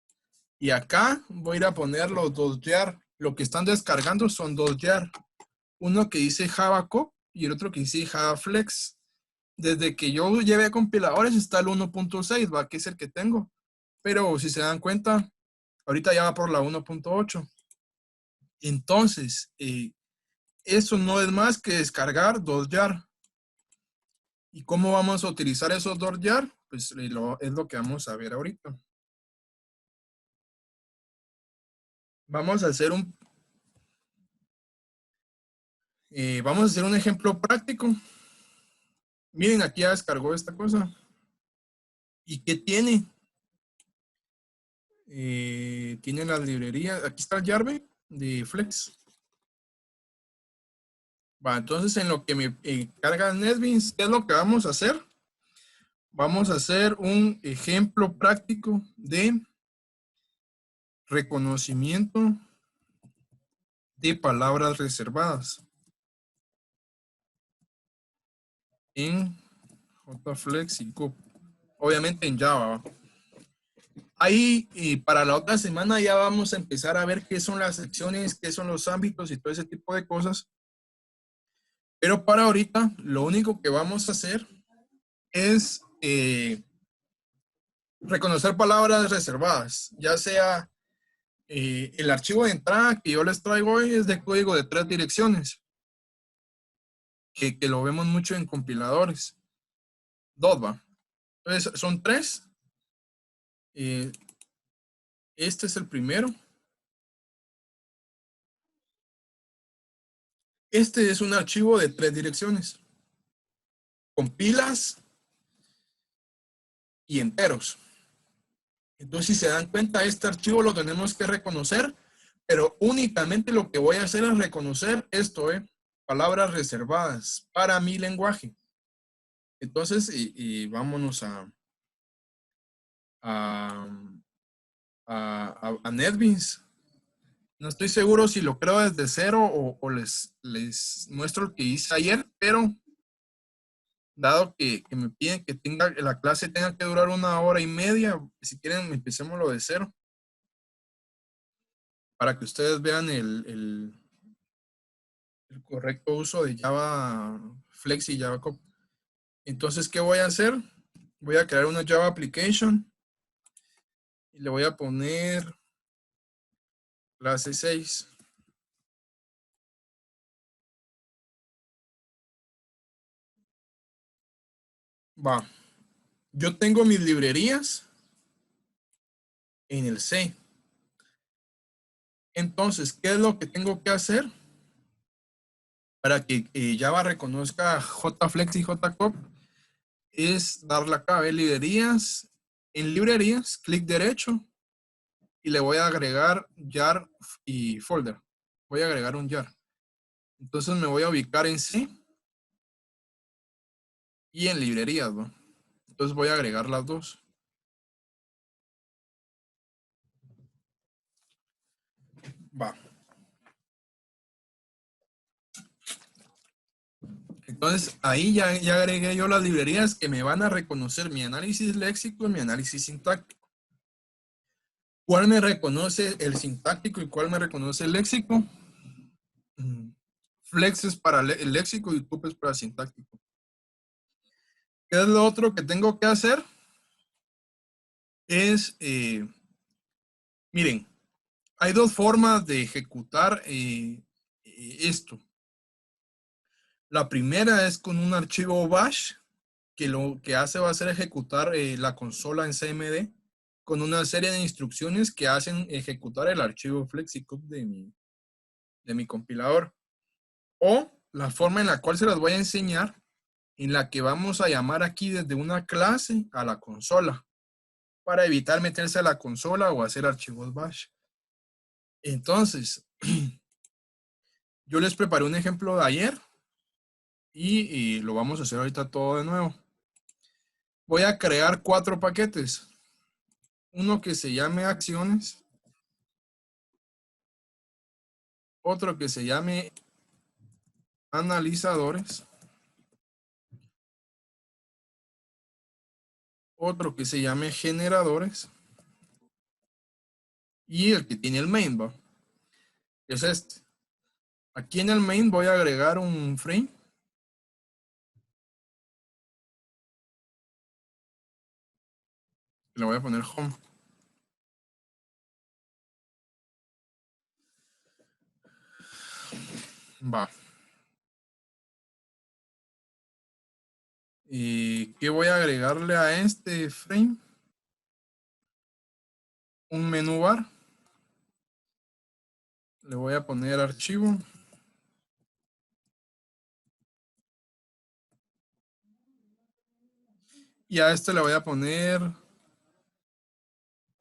Y acá voy a ir a poner los dos jar. Lo que están descargando son dos jar. Uno que dice Java Cop y el otro que dice Java Flex. Desde que yo llevé compiladores está el 1.6, ¿va? Que es el que tengo. Pero si se dan cuenta, ahorita ya va por la 1.8. Entonces, eso no es más que descargar dos jar. ¿Y cómo vamos a utilizar esos dos jar? Pues es lo que vamos a ver ahorita. Vamos a hacer un ejemplo práctico. Miren, aquí ya descargó esta cosa. ¿Y qué tiene? Tiene las librerías. Aquí está el Jarve de Flex. Va, entonces en lo que me carga NetBeans, ¿qué es lo que vamos a hacer? Vamos a hacer un ejemplo práctico de reconocimiento de palabras reservadas en JFlex y Cube. Obviamente en Java. Ahí para la otra semana ya vamos a empezar a ver qué son las secciones, qué son los ámbitos y todo ese tipo de cosas. Pero para ahorita lo único que vamos a hacer es reconocer palabras reservadas, ya sea el archivo de entrada que yo les traigo hoy es de código de 3 direcciones, que lo vemos mucho en compiladores. DOT. Entonces, son 3. Este es el primero. Este es un archivo de 3 direcciones. Compilas y enteros. Entonces, si se dan cuenta, este archivo lo tenemos que reconocer, pero únicamente lo que voy a hacer es reconocer esto, palabras reservadas para mi lenguaje. Entonces, vámonos a NetBeans. No estoy seguro si lo creo desde cero o les muestro lo que hice ayer, pero dado que me piden que la clase tenga que durar 1 hora y media, si quieren empecemos lo de cero para que ustedes vean el correcto uso de Java Flex y Java Cop. Entonces, ¿qué voy a hacer? Voy a crear una Java Application y le voy a poner clase 6. Va. Yo tengo mis librerías en el C. Entonces, ¿qué es lo que tengo que hacer para que Java reconozca JFlex y JCOP? Es darle acá a ver librerías. En librerías, clic derecho y le voy a agregar jar y folder. Voy a agregar un jar. Entonces me voy a ubicar en C y en librerías, ¿no? Entonces voy a agregar las dos. Va. Entonces, ahí ya agregué yo las librerías que me van a reconocer mi análisis léxico y mi análisis sintáctico. ¿Cuál me reconoce el sintáctico y cuál me reconoce el léxico? Flex es para el léxico y Cup es para sintáctico. ¿Qué es lo otro que tengo que hacer? Es, miren, hay dos formas de ejecutar esto. La primera es con un archivo bash, que lo que hace va a ser ejecutar la consola en CMD con una serie de instrucciones que hacen ejecutar el archivo FlexiCube de mi compilador. O la forma en la cual se las voy a enseñar, en la que vamos a llamar aquí desde una clase a la consola, para evitar meterse a la consola o hacer archivos bash. Entonces, yo les preparé un ejemplo de ayer y lo vamos a hacer ahorita todo de nuevo. Voy a crear 4 paquetes. Uno que se llame acciones, otro que se llame analizadores, otro que se llame generadores y el que tiene el main, ¿va? Es este. Aquí en el main voy a agregar un frame. Le voy a poner home. Va. ¿Y qué voy a agregarle a este frame? Un menú bar. Le voy a poner archivo. Y a este le voy a poner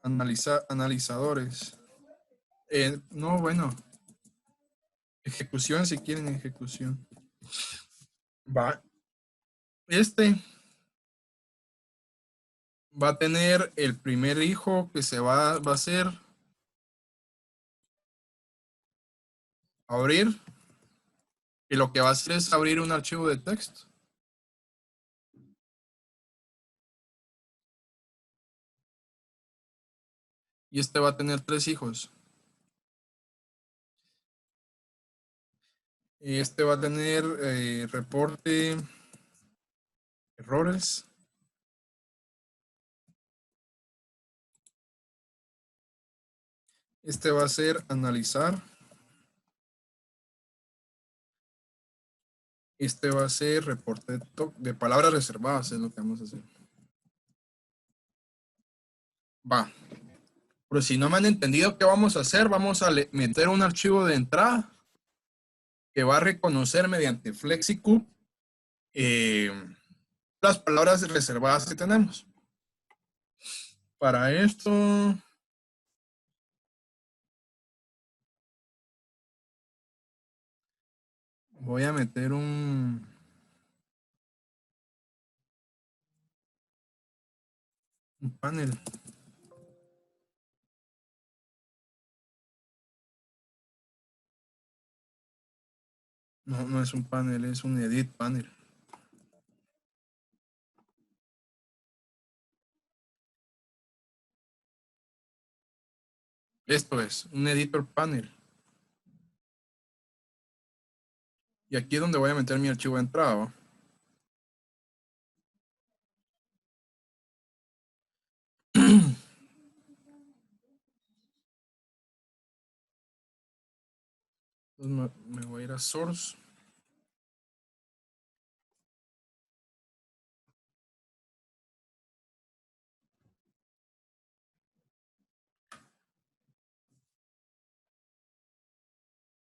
analizadores. No, bueno. Ejecución, si quieren ejecución. Va. Este va a tener el primer hijo que se va a hacer abrir. Y lo que va a hacer es abrir un archivo de texto. Y este va a tener 3 hijos. Este va a tener reporte errores. Este va a ser analizar. Este va a ser reporte de palabras reservadas, es lo que vamos a hacer. Va. Pero si no me han entendido qué vamos a hacer, vamos a meter un archivo de entrada que va a reconocer mediante FlexiCube las palabras reservadas que tenemos. Para esto, voy a meter un panel. No, no es un panel, es un edit panel. Esto es un editor panel. Y aquí es donde voy a meter mi archivo de entrada, ¿va? Entonces me voy a ir a source.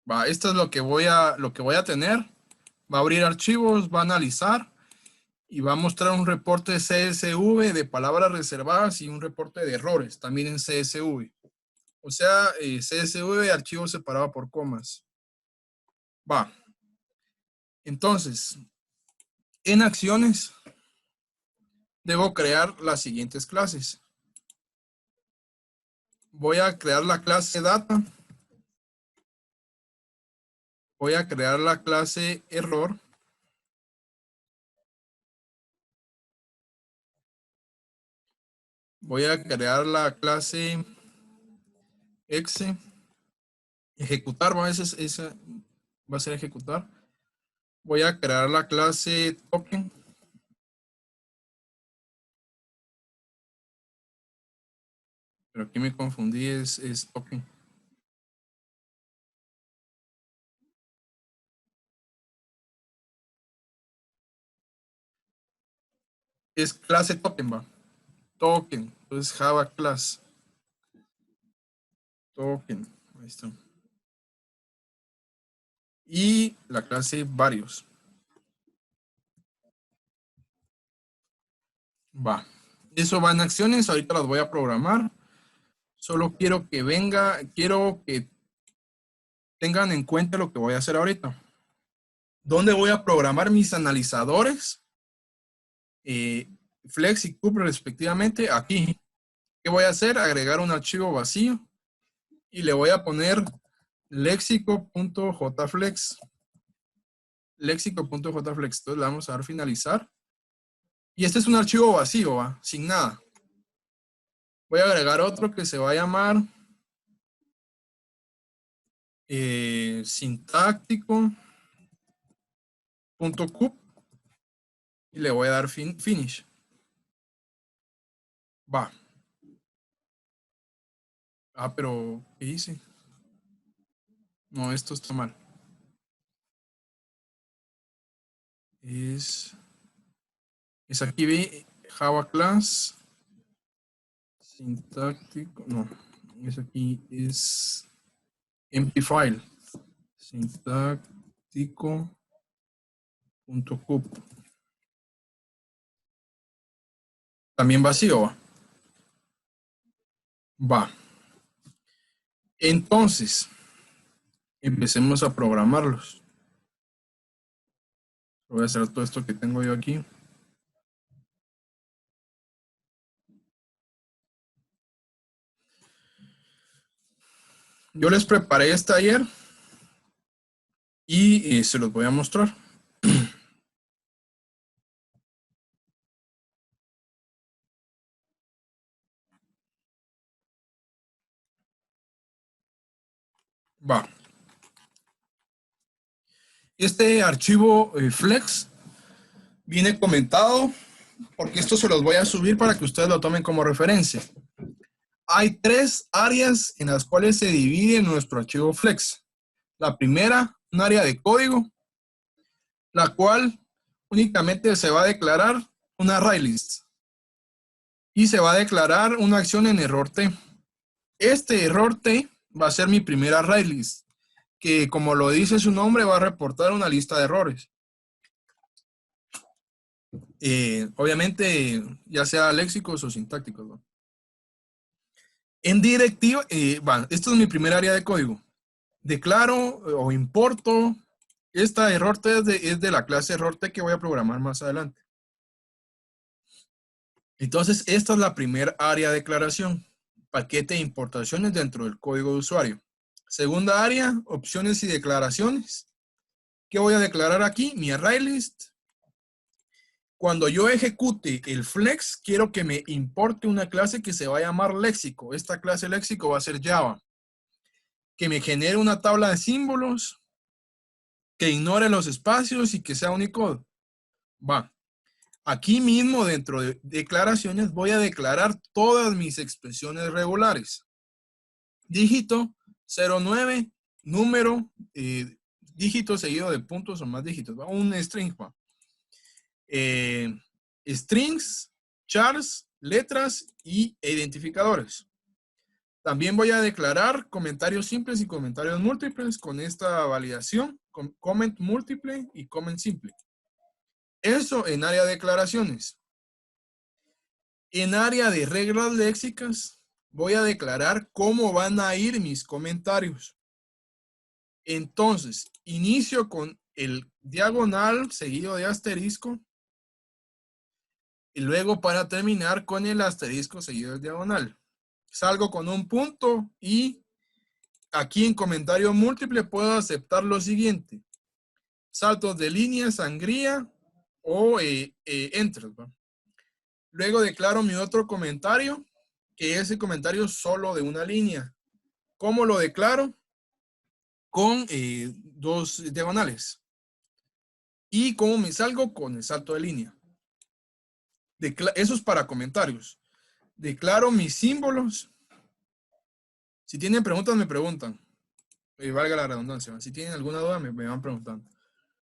Va, esto es lo que voy a tener. Va a abrir archivos, va a analizar y va a mostrar un reporte CSV de palabras reservadas y un reporte de errores, también en CSV. O sea, CSV, archivo separado por comas. Va. Entonces, en acciones, debo crear las siguientes clases. Voy a crear la clase data. Voy a crear la clase error. voy a crear la clase exe, ejecutar, esa va a ser ejecutar. Voy a crear la clase token. Pero aquí me confundí, es token. Es clase token, va. Token. Entonces Java class. Token. Ahí está. Y la clase varios. Va. Eso va en acciones. Ahorita las voy a programar. Solo quiero que venga, quiero que tengan en cuenta lo que voy a hacer ahorita. ¿Dónde voy a programar mis analizadores? Flex y Cube respectivamente. Aquí. ¿Qué voy a hacer? Agregar un archivo vacío. Y le voy a poner léxico.jflex. Léxico.jflex. Entonces le vamos a dar finalizar. Y este es un archivo vacío, ¿va? Sin nada. Voy a agregar otro que se va a llamar sintáctico.cube y le voy a dar finish. Va. Ah, pero ¿qué hice? No, esto está mal. Es aquí ve Java class sintáctico. No, es aquí es empty file. Sintáctico.cube. También vacío. Va. Entonces, empecemos a programarlos. Voy a hacer todo esto que tengo yo aquí. Yo les preparé este ayer y se los voy a mostrar. Va. Este archivo flex viene comentado porque esto se los voy a subir para que ustedes lo tomen como referencia. Hay 3 áreas en las cuales se divide nuestro archivo flex. La primera, un área de código, la cual únicamente se va a declarar una array list y se va a declarar una acción en error T. Este error T va a ser mi primera array list, que como lo dice su nombre va a reportar una lista de errores. Obviamente, ya sea léxicos o sintácticos, ¿no? En directiva, esto es mi primer área de código. Declaro o importo esta error T es de la clase error T que voy a programar más adelante. Entonces, esta es la primera área de declaración. Paquete de importaciones dentro del código de usuario. Segunda área, opciones y declaraciones. ¿Qué voy a declarar aquí? Mi array list. Cuando yo ejecute el flex, quiero que me importe una clase que se va a llamar léxico. Esta clase léxico va a ser Java. Que me genere una tabla de símbolos, que ignore los espacios y que sea Unicode. Va. Aquí mismo dentro de declaraciones voy a declarar todas mis expresiones regulares. Dígito 09, número, dígito seguido de puntos o más dígitos. ¿va? Un string. ¿va? Strings, chars, letras y identificadores. También voy a declarar comentarios simples y comentarios múltiples con esta validación, con comment múltiple y comment simple. Eso en área de declaraciones. En área de reglas léxicas, voy a declarar cómo van a ir mis comentarios. Entonces, inicio con el diagonal seguido de asterisco. Y luego para terminar con el asterisco seguido del diagonal. Salgo con un punto y aquí en comentario múltiple puedo aceptar lo siguiente. Saltos de línea, sangría o enter. ¿va? Luego declaro mi otro comentario que ese comentario es solo de una línea. ¿Cómo lo declaro? Con dos diagonales. ¿Y cómo me salgo? Con el salto de línea. Eso es para comentarios. Declaro mis símbolos. Si tienen preguntas, me preguntan. Valga la redundancia. Si tienen alguna duda, me van preguntando.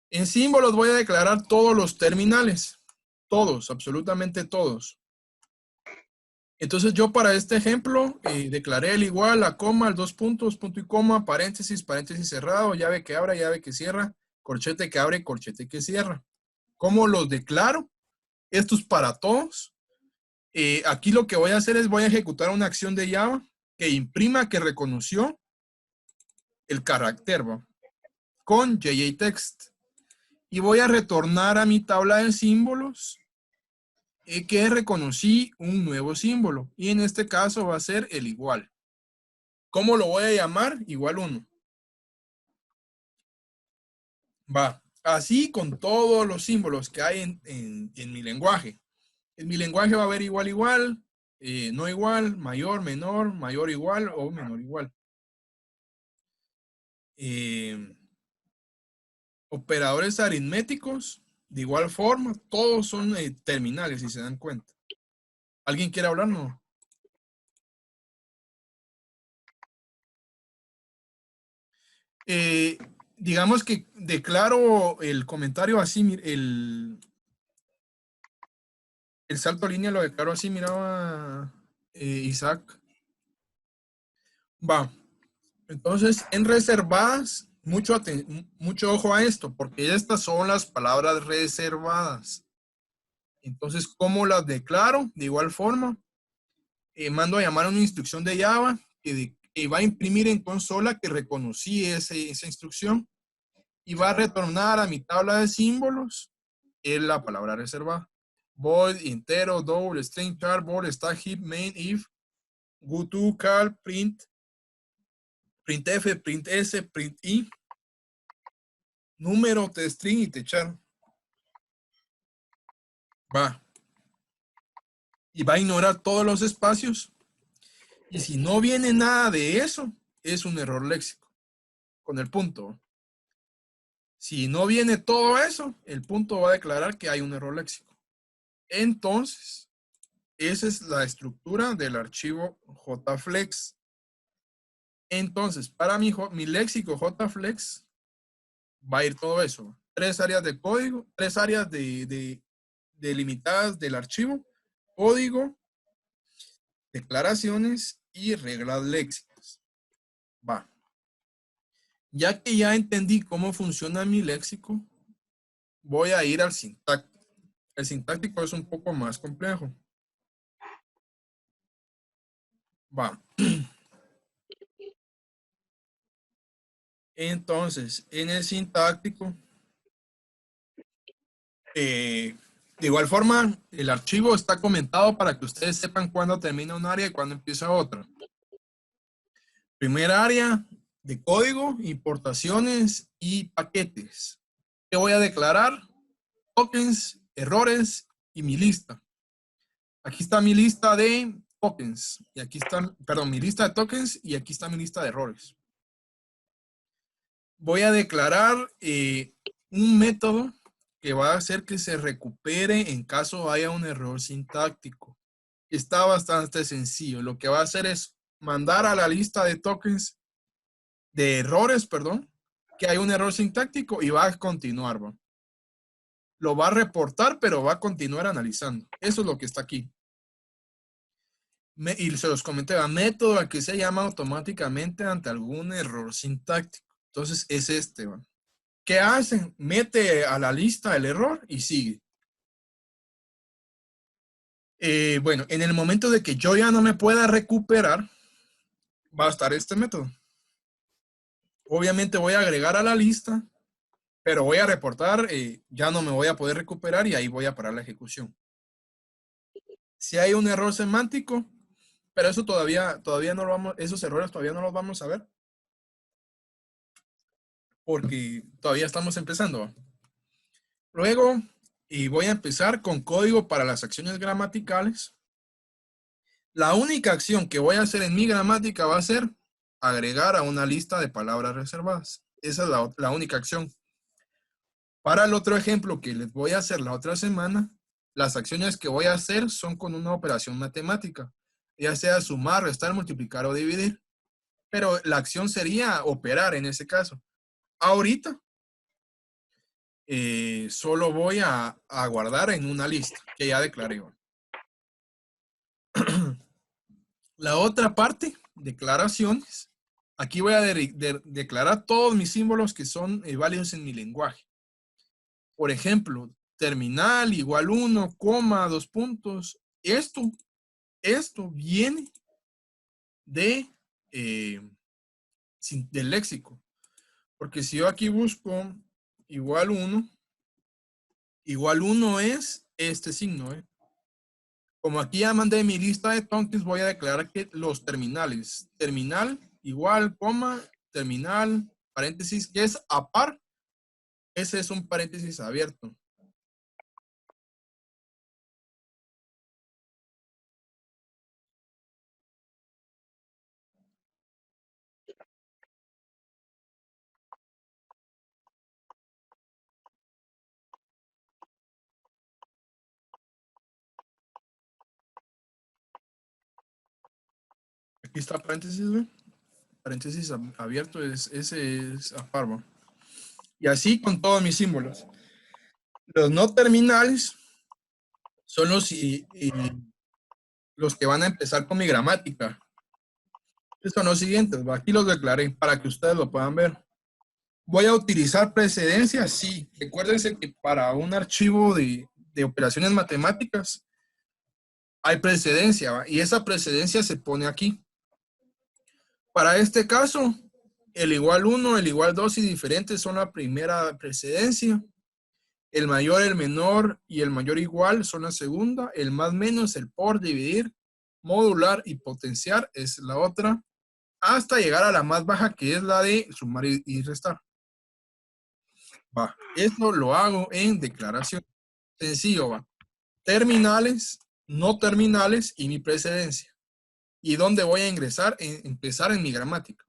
En símbolos voy a declarar todos los terminales. Todos, absolutamente todos. Entonces yo para este ejemplo declaré el igual, la coma, el dos puntos, punto y coma, paréntesis, paréntesis cerrado, llave que abre, llave que cierra, corchete que abre, corchete que cierra. ¿Cómo los declaro? Esto es para todos. Aquí lo que voy a hacer es voy a ejecutar una acción de Java que imprima que reconoció el carácter con JText. Y voy a retornar a mi tabla de símbolos que reconocí un nuevo símbolo. Y en este caso va a ser el igual. ¿Cómo lo voy a llamar? Igual 1. Va. Así con todos los símbolos que hay en mi lenguaje. En mi lenguaje va a haber igual, igual, no igual, mayor, menor, mayor igual o menor igual. Operadores aritméticos, de igual forma, todos son terminales, si se dan cuenta. ¿Alguien quiere hablar? No. Digamos que declaro el comentario así, el salto línea lo declaro así, miraba Isaac. Va. Entonces, en reservadas, mucho ojo a esto, porque estas son las palabras reservadas. Entonces, ¿cómo las declaro? De igual forma, mando a llamar a una instrucción de Java que va a imprimir en consola que reconocí esa instrucción y va a retornar a mi tabla de símbolos en la palabra reservada. Void, entero, double, string, char, board, stack, heap, main, if, goto, cal, print, printf, printS, print i, número, tstring y techar. Va. Y va a ignorar todos los espacios. Y si no viene nada de eso, es un error léxico. Con el punto. Si no viene todo eso, el punto va a declarar que hay un error léxico. Entonces, esa es la estructura del archivo JFlex. Entonces, para mi léxico JFlex va a ir todo eso. 3 áreas de código, 3 áreas delimitadas del archivo, código, declaraciones y reglas léxicas. Va. Ya que ya entendí cómo funciona mi léxico, voy a ir al sintáctico. El sintáctico es un poco más complejo. Va. Entonces, en el sintáctico, de igual forma, el archivo está comentado para que ustedes sepan cuándo termina un área y cuándo empieza otra. Primera área de código, importaciones y paquetes. ¿Qué voy a declarar? Tokens, errores y mi lista. Aquí está mi lista de tokens. Y aquí está, perdón, mi lista de tokens y aquí está mi lista de errores. Voy a declarar un método que va a hacer que se recupere en caso haya un error sintáctico. Está bastante sencillo. Lo que va a hacer es mandar a la lista de tokens, de errores, perdón, que hay un error sintáctico y va a continuar. ¿va? Lo va a reportar, pero va a continuar analizando. Eso es lo que está aquí. Y se los comenté, a método al que se llama automáticamente ante algún error sintáctico. Entonces es este. ¿va? ¿Qué hacen? Mete a la lista el error y sigue. Bueno, en el momento de que yo ya no me pueda recuperar, va a estar este método. Obviamente voy a agregar a la lista, pero voy a reportar, ya no me voy a poder recuperar y ahí voy a parar la ejecución. Si hay un error semántico, pero eso todavía no lo vamos, esos errores todavía no los vamos a ver. Porque todavía estamos empezando. Luego, y voy a empezar con código para las acciones gramaticales. La única acción que voy a hacer en mi gramática va a ser agregar a una lista de palabras reservadas. Esa es la única acción. Para el otro ejemplo que les voy a hacer la otra semana, las acciones que voy a hacer son con una operación matemática, ya sea sumar, restar, multiplicar o dividir. Pero la acción sería operar en ese caso. Ahorita solo voy a guardar en una lista que ya declaré. La otra parte, declaraciones. Aquí voy a declarar todos mis símbolos que son válidos en mi lenguaje. Por ejemplo, terminal igual 1, coma, 2 puntos. Esto viene de, eh, del léxico. Porque si yo aquí busco igual 1 es este signo. Como aquí ya mandé mi lista de tontes, voy a declarar que los terminales, terminal igual, coma, terminal, paréntesis, que es a par, ese es un paréntesis abierto. Aquí está paréntesis, ¿ve? Paréntesis abierto, ese es a par, ¿va? Y así con todos mis símbolos. Los no terminales son los que van a empezar con mi gramática. Estos son los siguientes, ¿va? Aquí los declaré para que ustedes lo puedan ver. ¿Voy a utilizar precedencia? Sí. Recuérdense que para un archivo de operaciones matemáticas hay precedencia, ¿va? Y esa precedencia se pone aquí. Para este caso, el igual 1, el igual 2 y diferentes son la primera precedencia. El mayor, el menor y el mayor igual son la segunda. El más menos, el por, dividir, modular y potenciar es la otra. Hasta llegar a la más baja que es la de sumar y restar. Va, esto lo hago en declaración. Sencillo, va. Terminales, no terminales y mi precedencia. ¿Y dónde voy a ingresar? Empezar en mi gramática.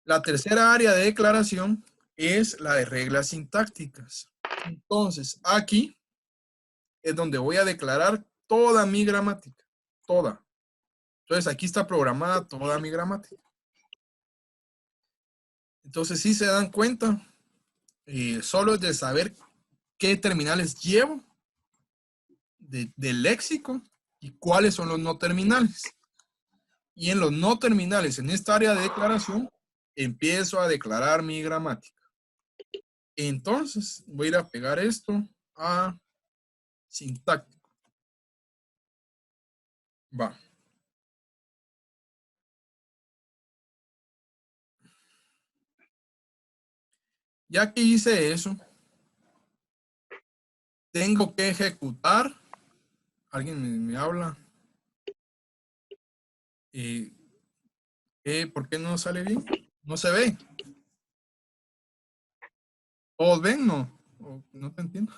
La tercera área de declaración es la de reglas sintácticas. Entonces, aquí es donde voy a declarar toda mi gramática. Toda. Entonces, aquí está programada toda mi gramática. Entonces, si se dan cuenta, solo es de saber qué terminales llevo del léxico y cuáles son los no terminales. Y en los no terminales, en esta área de declaración, empiezo a declarar mi gramática. Entonces, voy a ir a pegar esto a sintáctico. Va. Ya que hice eso, tengo que ejecutar. ¿Alguien me habla? ¿Por qué no sale bien? No se ve. ¿Todos ven? No. No te entiendo.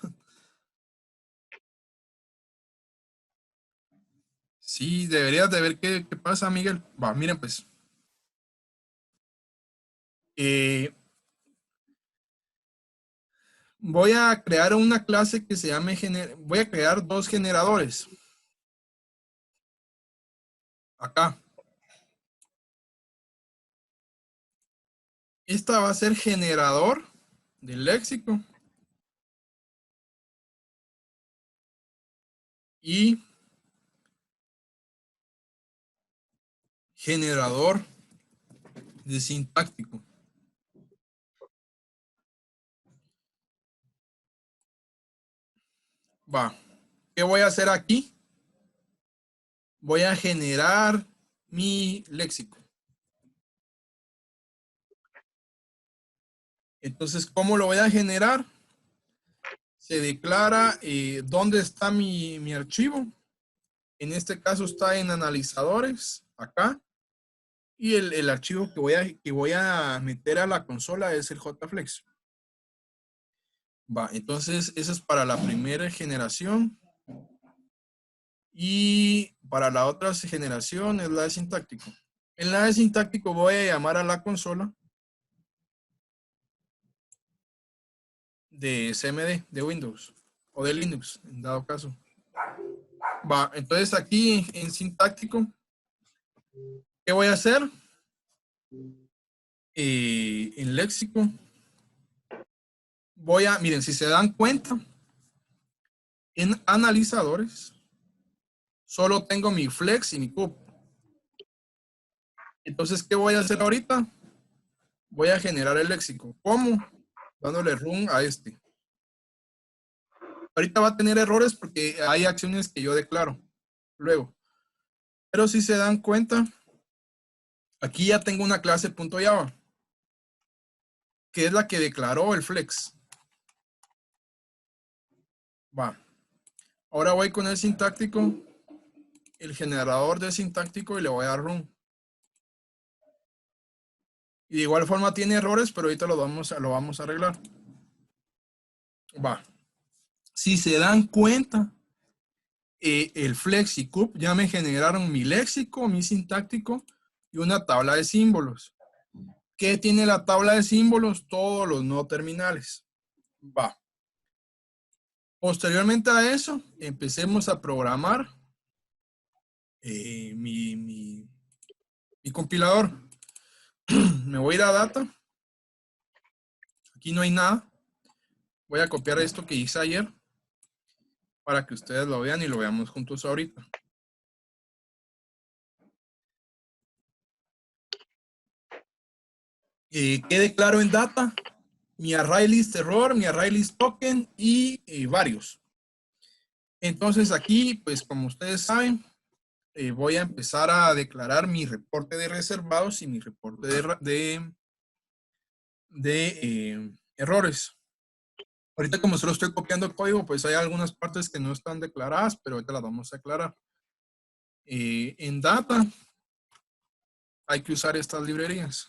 Sí, deberías de ver qué pasa, Miguel. Va, miren pues. Eh, voy a crear una clase que se llame, voy a crear dos generadores. Acá. Esta va a ser generador del léxico. Y generador de sintáctico. Va. ¿Qué voy a hacer aquí? Voy a generar mi léxico. Entonces, ¿cómo lo voy a generar? Se declara dónde está mi archivo. En este caso está en analizadores, acá. Y el archivo que voy a meter a la consola es el JFlex. Va, entonces eso es para la primera generación. Y para la otra generación es la de sintáctico. En la de sintáctico voy a llamar a la consola de CMD, de Windows o de Linux, en dado caso. Va, entonces aquí en sintáctico, ¿qué voy a hacer? En léxico, miren, si se dan cuenta, en analizadores, solo tengo mi flex y mi cup. Entonces, ¿qué voy a hacer ahorita? Voy a generar el léxico. ¿Cómo? Dándole run a este. Ahorita va a tener errores porque hay acciones que yo declaro luego. Pero si se dan cuenta, aquí ya tengo una clase .java, que es la que declaró el flex. Va. Ahora voy con el sintáctico, el generador de sintáctico y le voy a dar run. Y de igual forma tiene errores, pero ahorita lo vamos a arreglar. Va. Si se dan cuenta, el flex y cup ya me generaron mi léxico, mi sintáctico y una tabla de símbolos. ¿Qué tiene la tabla de símbolos? Todos los no terminales. Va. Posteriormente a eso, empecemos a programar mi compilador. Me voy a ir a data. Aquí no hay nada. Voy a copiar esto que hice ayer para que ustedes lo vean y lo veamos juntos ahorita. ¿Qué declaro en data? Mi array list error, mi array list token y varios. Entonces aquí, pues como ustedes saben, voy a empezar a declarar mi reporte de reservados y mi reporte de errores. Ahorita como solo estoy copiando el código, pues hay algunas partes que no están declaradas, pero ahorita las vamos a aclarar. En data hay que usar estas librerías.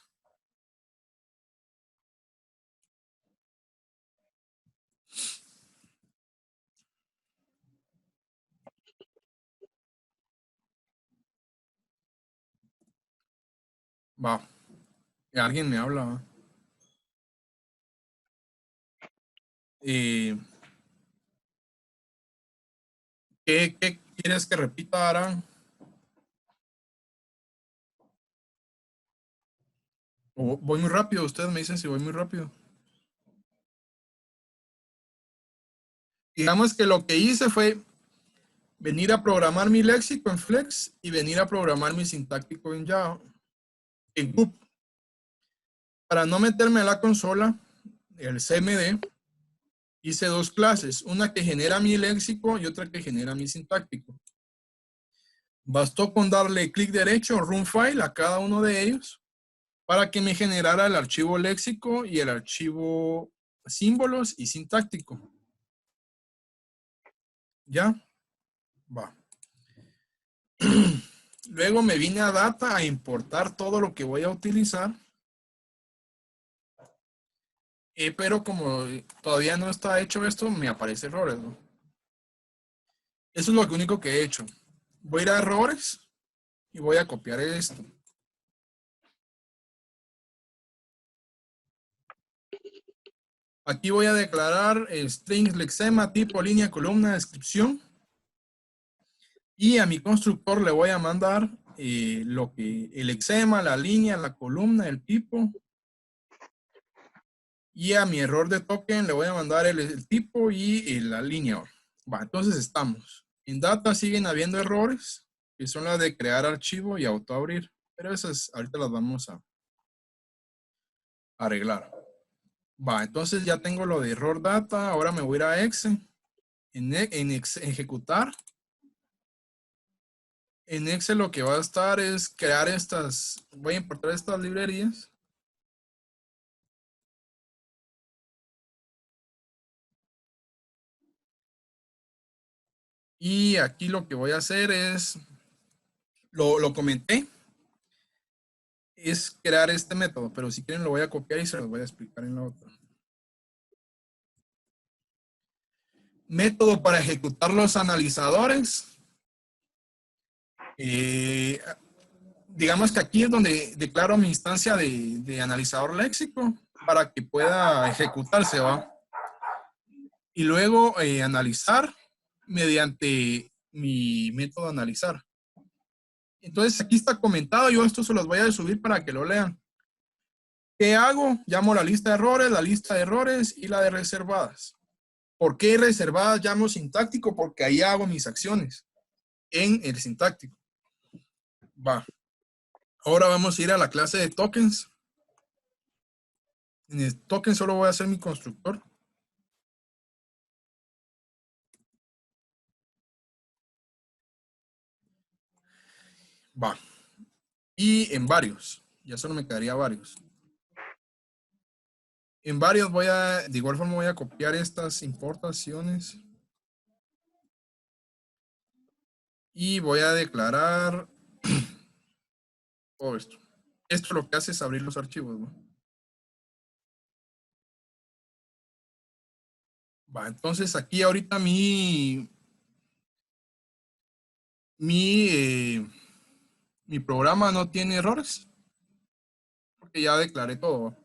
Va. Alguien me habla. ¿Va? ¿Qué quieres que repita, Aran? O voy muy rápido, ustedes me dicen si voy muy rápido. Digamos que lo que hice fue venir a programar mi léxico en Flex y venir a programar mi sintáctico en Java, en CUP. Para no meterme a la consola, el CMD, hice dos clases, una que genera mi léxico y otra que genera mi sintáctico. Bastó con darle clic derecho, run file a cada uno de ellos para que me generara el archivo léxico y el archivo símbolos y sintáctico. ¿Ya? Va. Luego me vine a data a importar todo lo que voy a utilizar. Pero como todavía no está hecho esto, me aparece errores, ¿no? Eso es lo único que he hecho. Voy a ir a errores y voy a copiar esto. Aquí voy a declarar strings lexema, tipo, línea, columna, descripción. Y a mi constructor le voy a mandar el lexema, la línea, la columna, el tipo. Y a mi error de token le voy a mandar el tipo y la línea. Va, entonces estamos. En data siguen habiendo errores, que son las de crear archivo y autoabrir. Pero esas ahorita las vamos a arreglar. Va, entonces ya tengo lo de error data. Ahora me voy a ir a exe. En ejecutar. En Excel lo que va a estar es crear voy a importar estas librerías. Y aquí lo que voy a hacer es, lo comenté, es crear este método, pero si quieren lo voy a copiar y se los voy a explicar en la otra. Método para ejecutar los analizadores. Eh, digamos que aquí es donde declaro mi instancia de analizador léxico para que pueda ejecutarse, ¿va? Y luego analizar mediante mi método analizar. Entonces aquí está comentado, yo esto se los voy a subir para que lo lean. ¿Qué hago? Llamo la lista de errores y la de reservadas. ¿Por qué reservadas llamo sintáctico? Porque ahí hago mis acciones en el sintáctico. Va. Ahora vamos a ir a la clase de tokens. En el token solo voy a hacer mi constructor. Va. Y en varios. Ya solo me quedaría varios. En varios voy a, de igual forma voy a copiar estas importaciones. Y voy a declarar todo esto. Esto lo que hace es abrir los archivos, ¿no? Va, entonces aquí ahorita mi programa no tiene errores, porque ya declaré todo.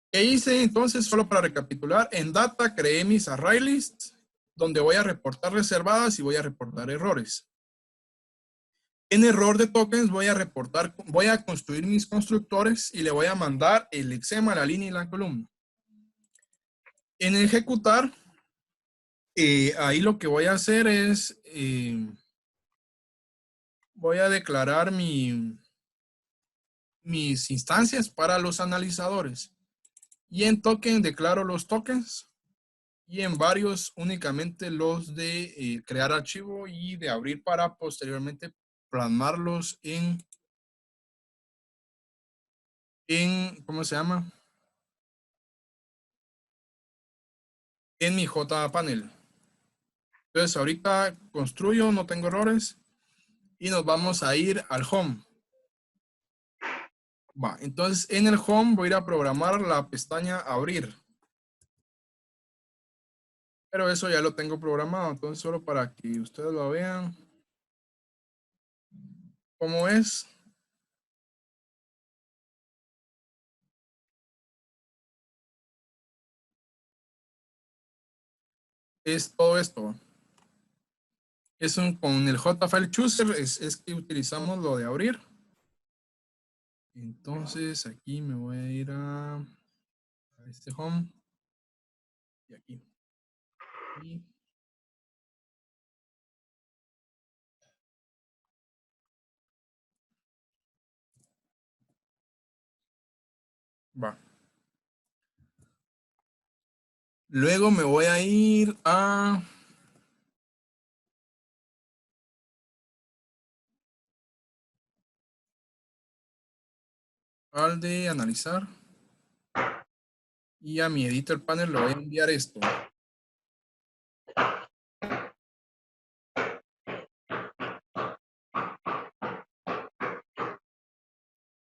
¿Qué hice entonces? Solo para recapitular, en Data creé mis array lists, donde voy a reportar reservadas y voy a reportar errores. En error de tokens voy a construir mis constructores y le voy a mandar el lexema, la línea y la columna. En ejecutar, ahí lo que voy a hacer es, voy a declarar mis instancias para los analizadores. Y en token declaro los tokens y en varios únicamente los de crear archivo y de abrir para posteriormente plasmarlos ¿cómo se llama? En mi JPanel. Entonces ahorita construyo, no tengo errores y nos vamos a ir al home. Va, entonces en el home voy a ir a programar la pestaña abrir. Pero eso ya lo tengo programado, entonces solo para que ustedes lo vean cómo es todo esto. Con el JFile Chooser es que utilizamos lo de abrir. Entonces aquí me voy a ir a este home y aquí. Y va. Luego me voy a ir al de analizar y a mi editor panel le voy a enviar esto.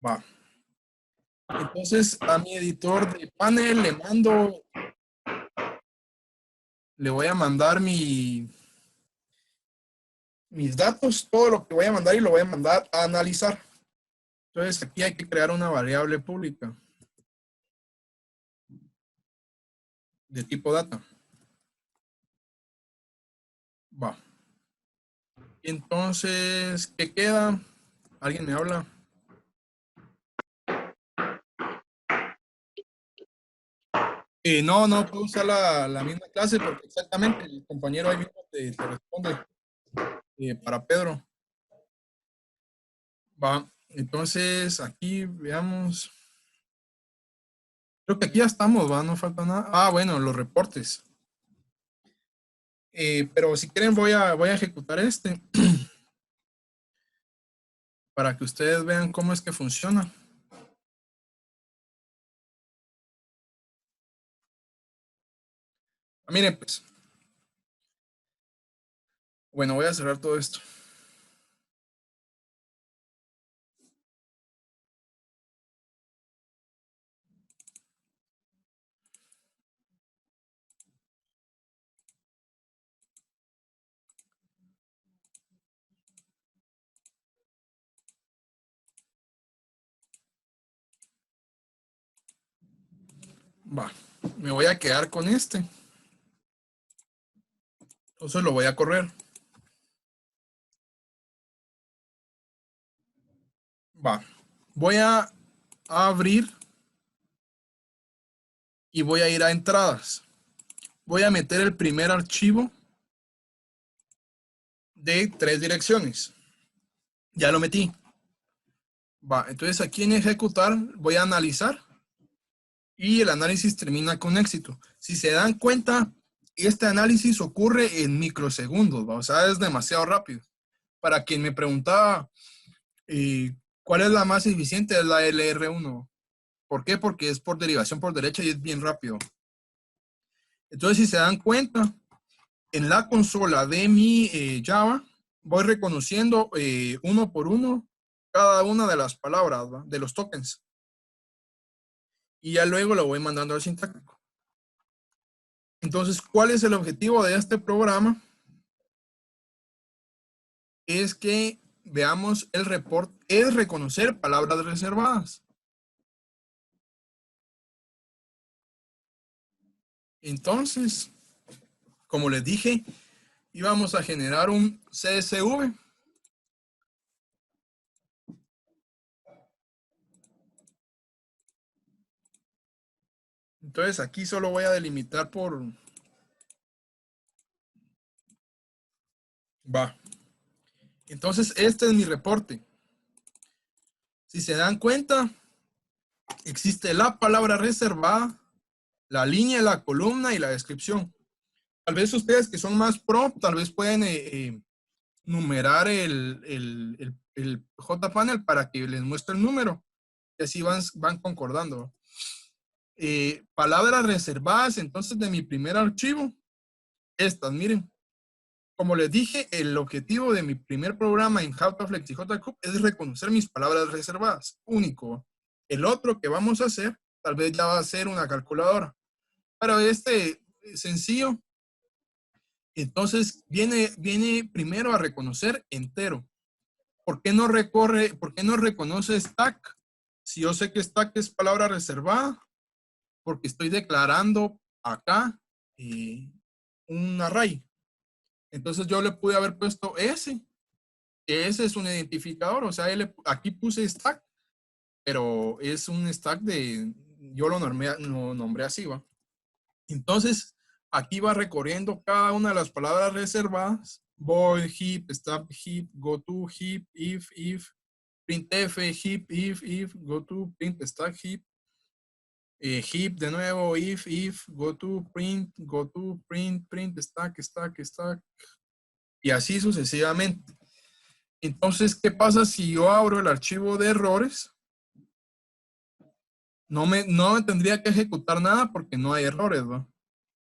Va. Entonces a mi editor de panel le voy a mandar mis datos, todo lo que voy a mandar y lo voy a mandar a analizar. Entonces aquí hay que crear una variable pública de tipo data. Va. Entonces, ¿qué queda? ¿Alguien me habla? No, no puedo usar la misma clase porque exactamente el compañero ahí mismo te responde para Pedro. Va. Entonces, aquí veamos. Creo que aquí ya estamos, va, no falta nada. Ah, bueno, los reportes. Pero si quieren voy a ejecutar este para que ustedes vean cómo es que funciona. Miren, pues. Bueno, voy a cerrar todo esto. Va, me voy a quedar con este. Entonces lo voy a correr. Va, voy a abrir y voy a ir a entradas. Voy a meter el primer archivo de 3 direcciones. Ya lo metí. Va, entonces aquí en ejecutar voy a analizar y el análisis termina con éxito. Si se dan cuenta, este análisis ocurre en microsegundos, ¿va? O sea, es demasiado rápido. Para quien me preguntaba cuál es la más eficiente, es la LR1. ¿Por qué? Porque es por derivación por derecha y es bien rápido. Entonces, si se dan cuenta, en la consola de mi Java, voy reconociendo uno por uno cada una de las palabras, ¿va? De los tokens. Y ya luego lo voy mandando al sintáctico. Entonces, ¿cuál es el objetivo de este programa? Es que veamos el report, es reconocer palabras reservadas. Entonces, como les dije, íbamos a generar un CSV. Entonces, aquí solo voy a delimitar por... Va. Entonces, este es mi reporte. Si se dan cuenta, existe la palabra reservada, la línea, la columna y la descripción. Tal vez ustedes que son más pro, tal vez pueden numerar el JPanel para que les muestre el número. Y así van concordando. Palabras reservadas, entonces, de mi primer archivo. Estas, miren. Como les dije, el objetivo de mi primer programa en JFlex y JCube es reconocer mis palabras reservadas. Único. El otro que vamos a hacer, tal vez ya va a ser una calculadora. Pero este sencillo, entonces viene primero a reconocer entero. ¿Por qué no reconoce stack? Si yo sé que stack es palabra reservada, porque estoy declarando acá un array. Entonces yo le pude haber puesto S, que ese es un identificador, o sea, aquí puse stack, pero es un stack yo lo nombré así, ¿va? Entonces, aquí va recorriendo cada una de las palabras reservadas, void, heap, stack, heap, goto, heap, if, printf, heap, if, goto, print, stack, heap, heap de nuevo, if, goto, print, stack, y así sucesivamente. Entonces, ¿qué pasa si yo abro el archivo de errores? No me tendría que ejecutar nada porque no hay errores, ¿no?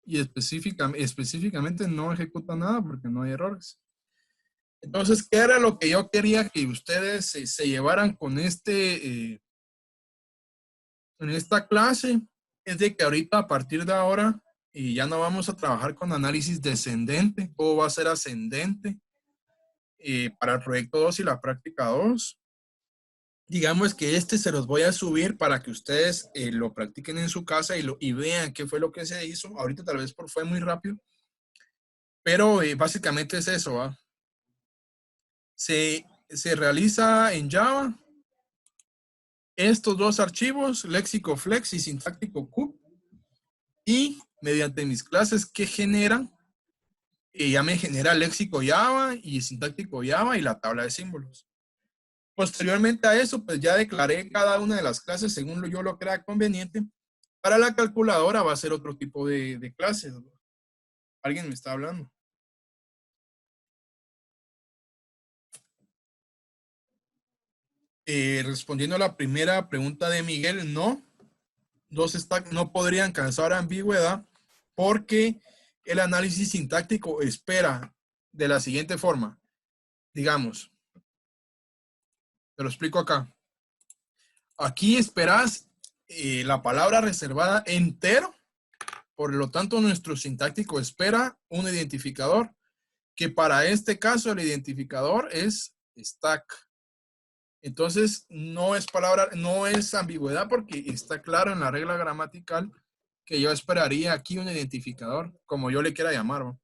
Y específicamente no ejecuta nada porque no hay errores. Entonces, ¿qué era lo que yo quería que ustedes se llevaran con en esta clase? Es de que ahorita, a partir de ahora, ya no vamos a trabajar con análisis descendente, todo va a ser ascendente para el proyecto 2 y la práctica 2. Digamos que se los voy a subir para que ustedes lo practiquen en su casa y vean qué fue lo que se hizo. Ahorita tal vez fue muy rápido, pero básicamente es eso, ¿va? Se realiza en Java estos dos archivos, léxico flex y sintáctico cube, y mediante mis clases que generan, ya me genera léxico Java y sintáctico Java y la tabla de símbolos. Posteriormente a eso, pues ya declaré cada una de las clases según yo lo crea conveniente. Para la calculadora va a ser otro tipo de clases. ¿Alguien me está hablando? Respondiendo a la primera pregunta de Miguel, no. Dos stacks no podrían causar ambigüedad porque el análisis sintáctico espera de la siguiente forma. Digamos, te lo explico acá. Aquí esperas la palabra reservada entero. Por lo tanto, nuestro sintáctico espera un identificador, que para este caso el identificador es stack. Entonces, no es ambigüedad porque está claro en la regla gramatical que yo esperaría aquí un identificador, como yo le quiera llamar, ¿va?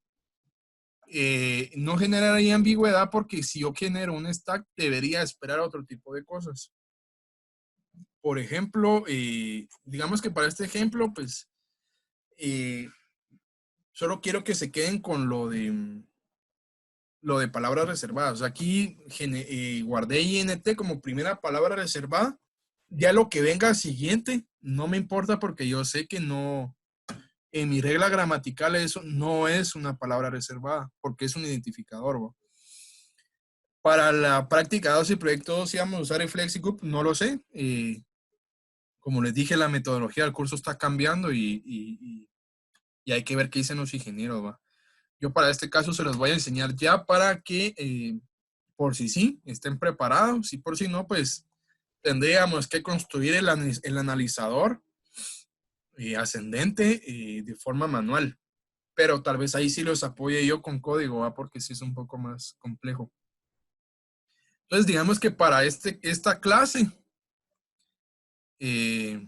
No generaría ambigüedad porque si yo genero un stack, debería esperar otro tipo de cosas. Por ejemplo, digamos que para este ejemplo, pues, solo quiero que se queden con lo de palabras reservadas. Aquí guardé INT como primera palabra reservada. Ya lo que venga siguiente, no me importa porque yo sé que no, en mi regla gramatical eso no es una palabra reservada, porque es un identificador, ¿va? Para la práctica 2 y proyecto 2 íbamos a usar el FlexiCube, no lo sé. Como les dije, la metodología del curso está cambiando y hay que ver qué dicen los ingenieros, ¿va? Yo para este caso se los voy a enseñar ya para que por si sí, estén preparados y por si no, pues tendríamos que construir el analizador ascendente de forma manual. Pero tal vez ahí sí los apoye yo con código, ¿va? Porque sí es un poco más complejo. Entonces, digamos que para esta clase eh,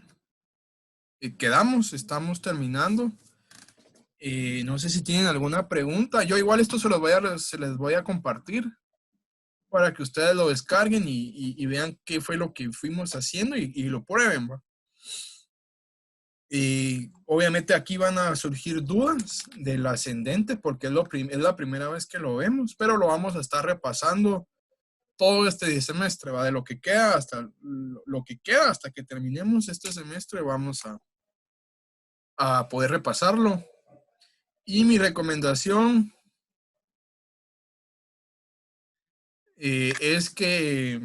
estamos terminando. No sé si tienen alguna pregunta. Yo igual esto se les voy a compartir para que ustedes lo descarguen y vean qué fue lo que fuimos haciendo y lo prueben, ¿va? Y obviamente aquí van a surgir dudas del ascendente porque es la primera vez que lo vemos, pero lo vamos a estar repasando todo este semestre, va de lo que queda hasta lo que queda hasta que terminemos este semestre, vamos a poder repasarlo. Y mi recomendación es que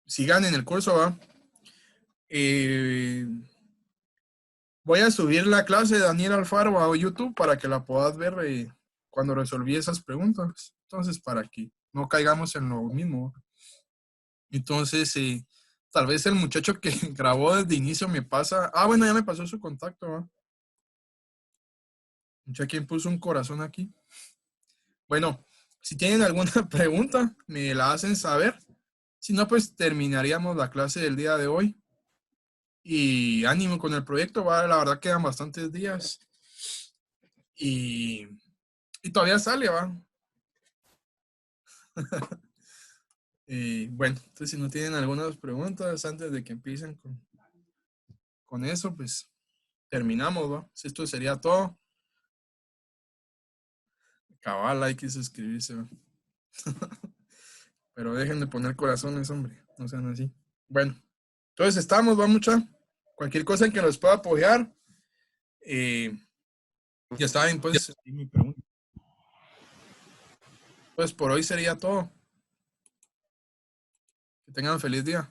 sigan en el curso, ¿va? Voy a subir la clase de Daniel Alfaro a YouTube para que la puedas ver cuando resolví esas preguntas. Entonces, para que no caigamos en lo mismo. Entonces, tal vez el muchacho que grabó desde inicio me pasa. Ah, bueno, ya me pasó su contacto, ¿va? No sé quién puso un corazón aquí. Bueno, si tienen alguna pregunta, me la hacen saber. Si no, pues terminaríamos la clase del día de hoy. Y ánimo con el proyecto, ¿va? La verdad quedan bastantes días. Y, y todavía sale, ¿va? Bueno, entonces si no tienen algunas preguntas antes de que empiecen con eso, pues terminamos, ¿va? Si esto sería todo. Cabal, like y suscribirse, ¿va? Pero dejen de poner corazones, hombre. No sean así. Bueno, entonces estamos, va mucha. Cualquier cosa en que nos pueda apoyar. Ya saben, pues, mi pregunta. Pues por hoy sería todo. Que tengan un feliz día.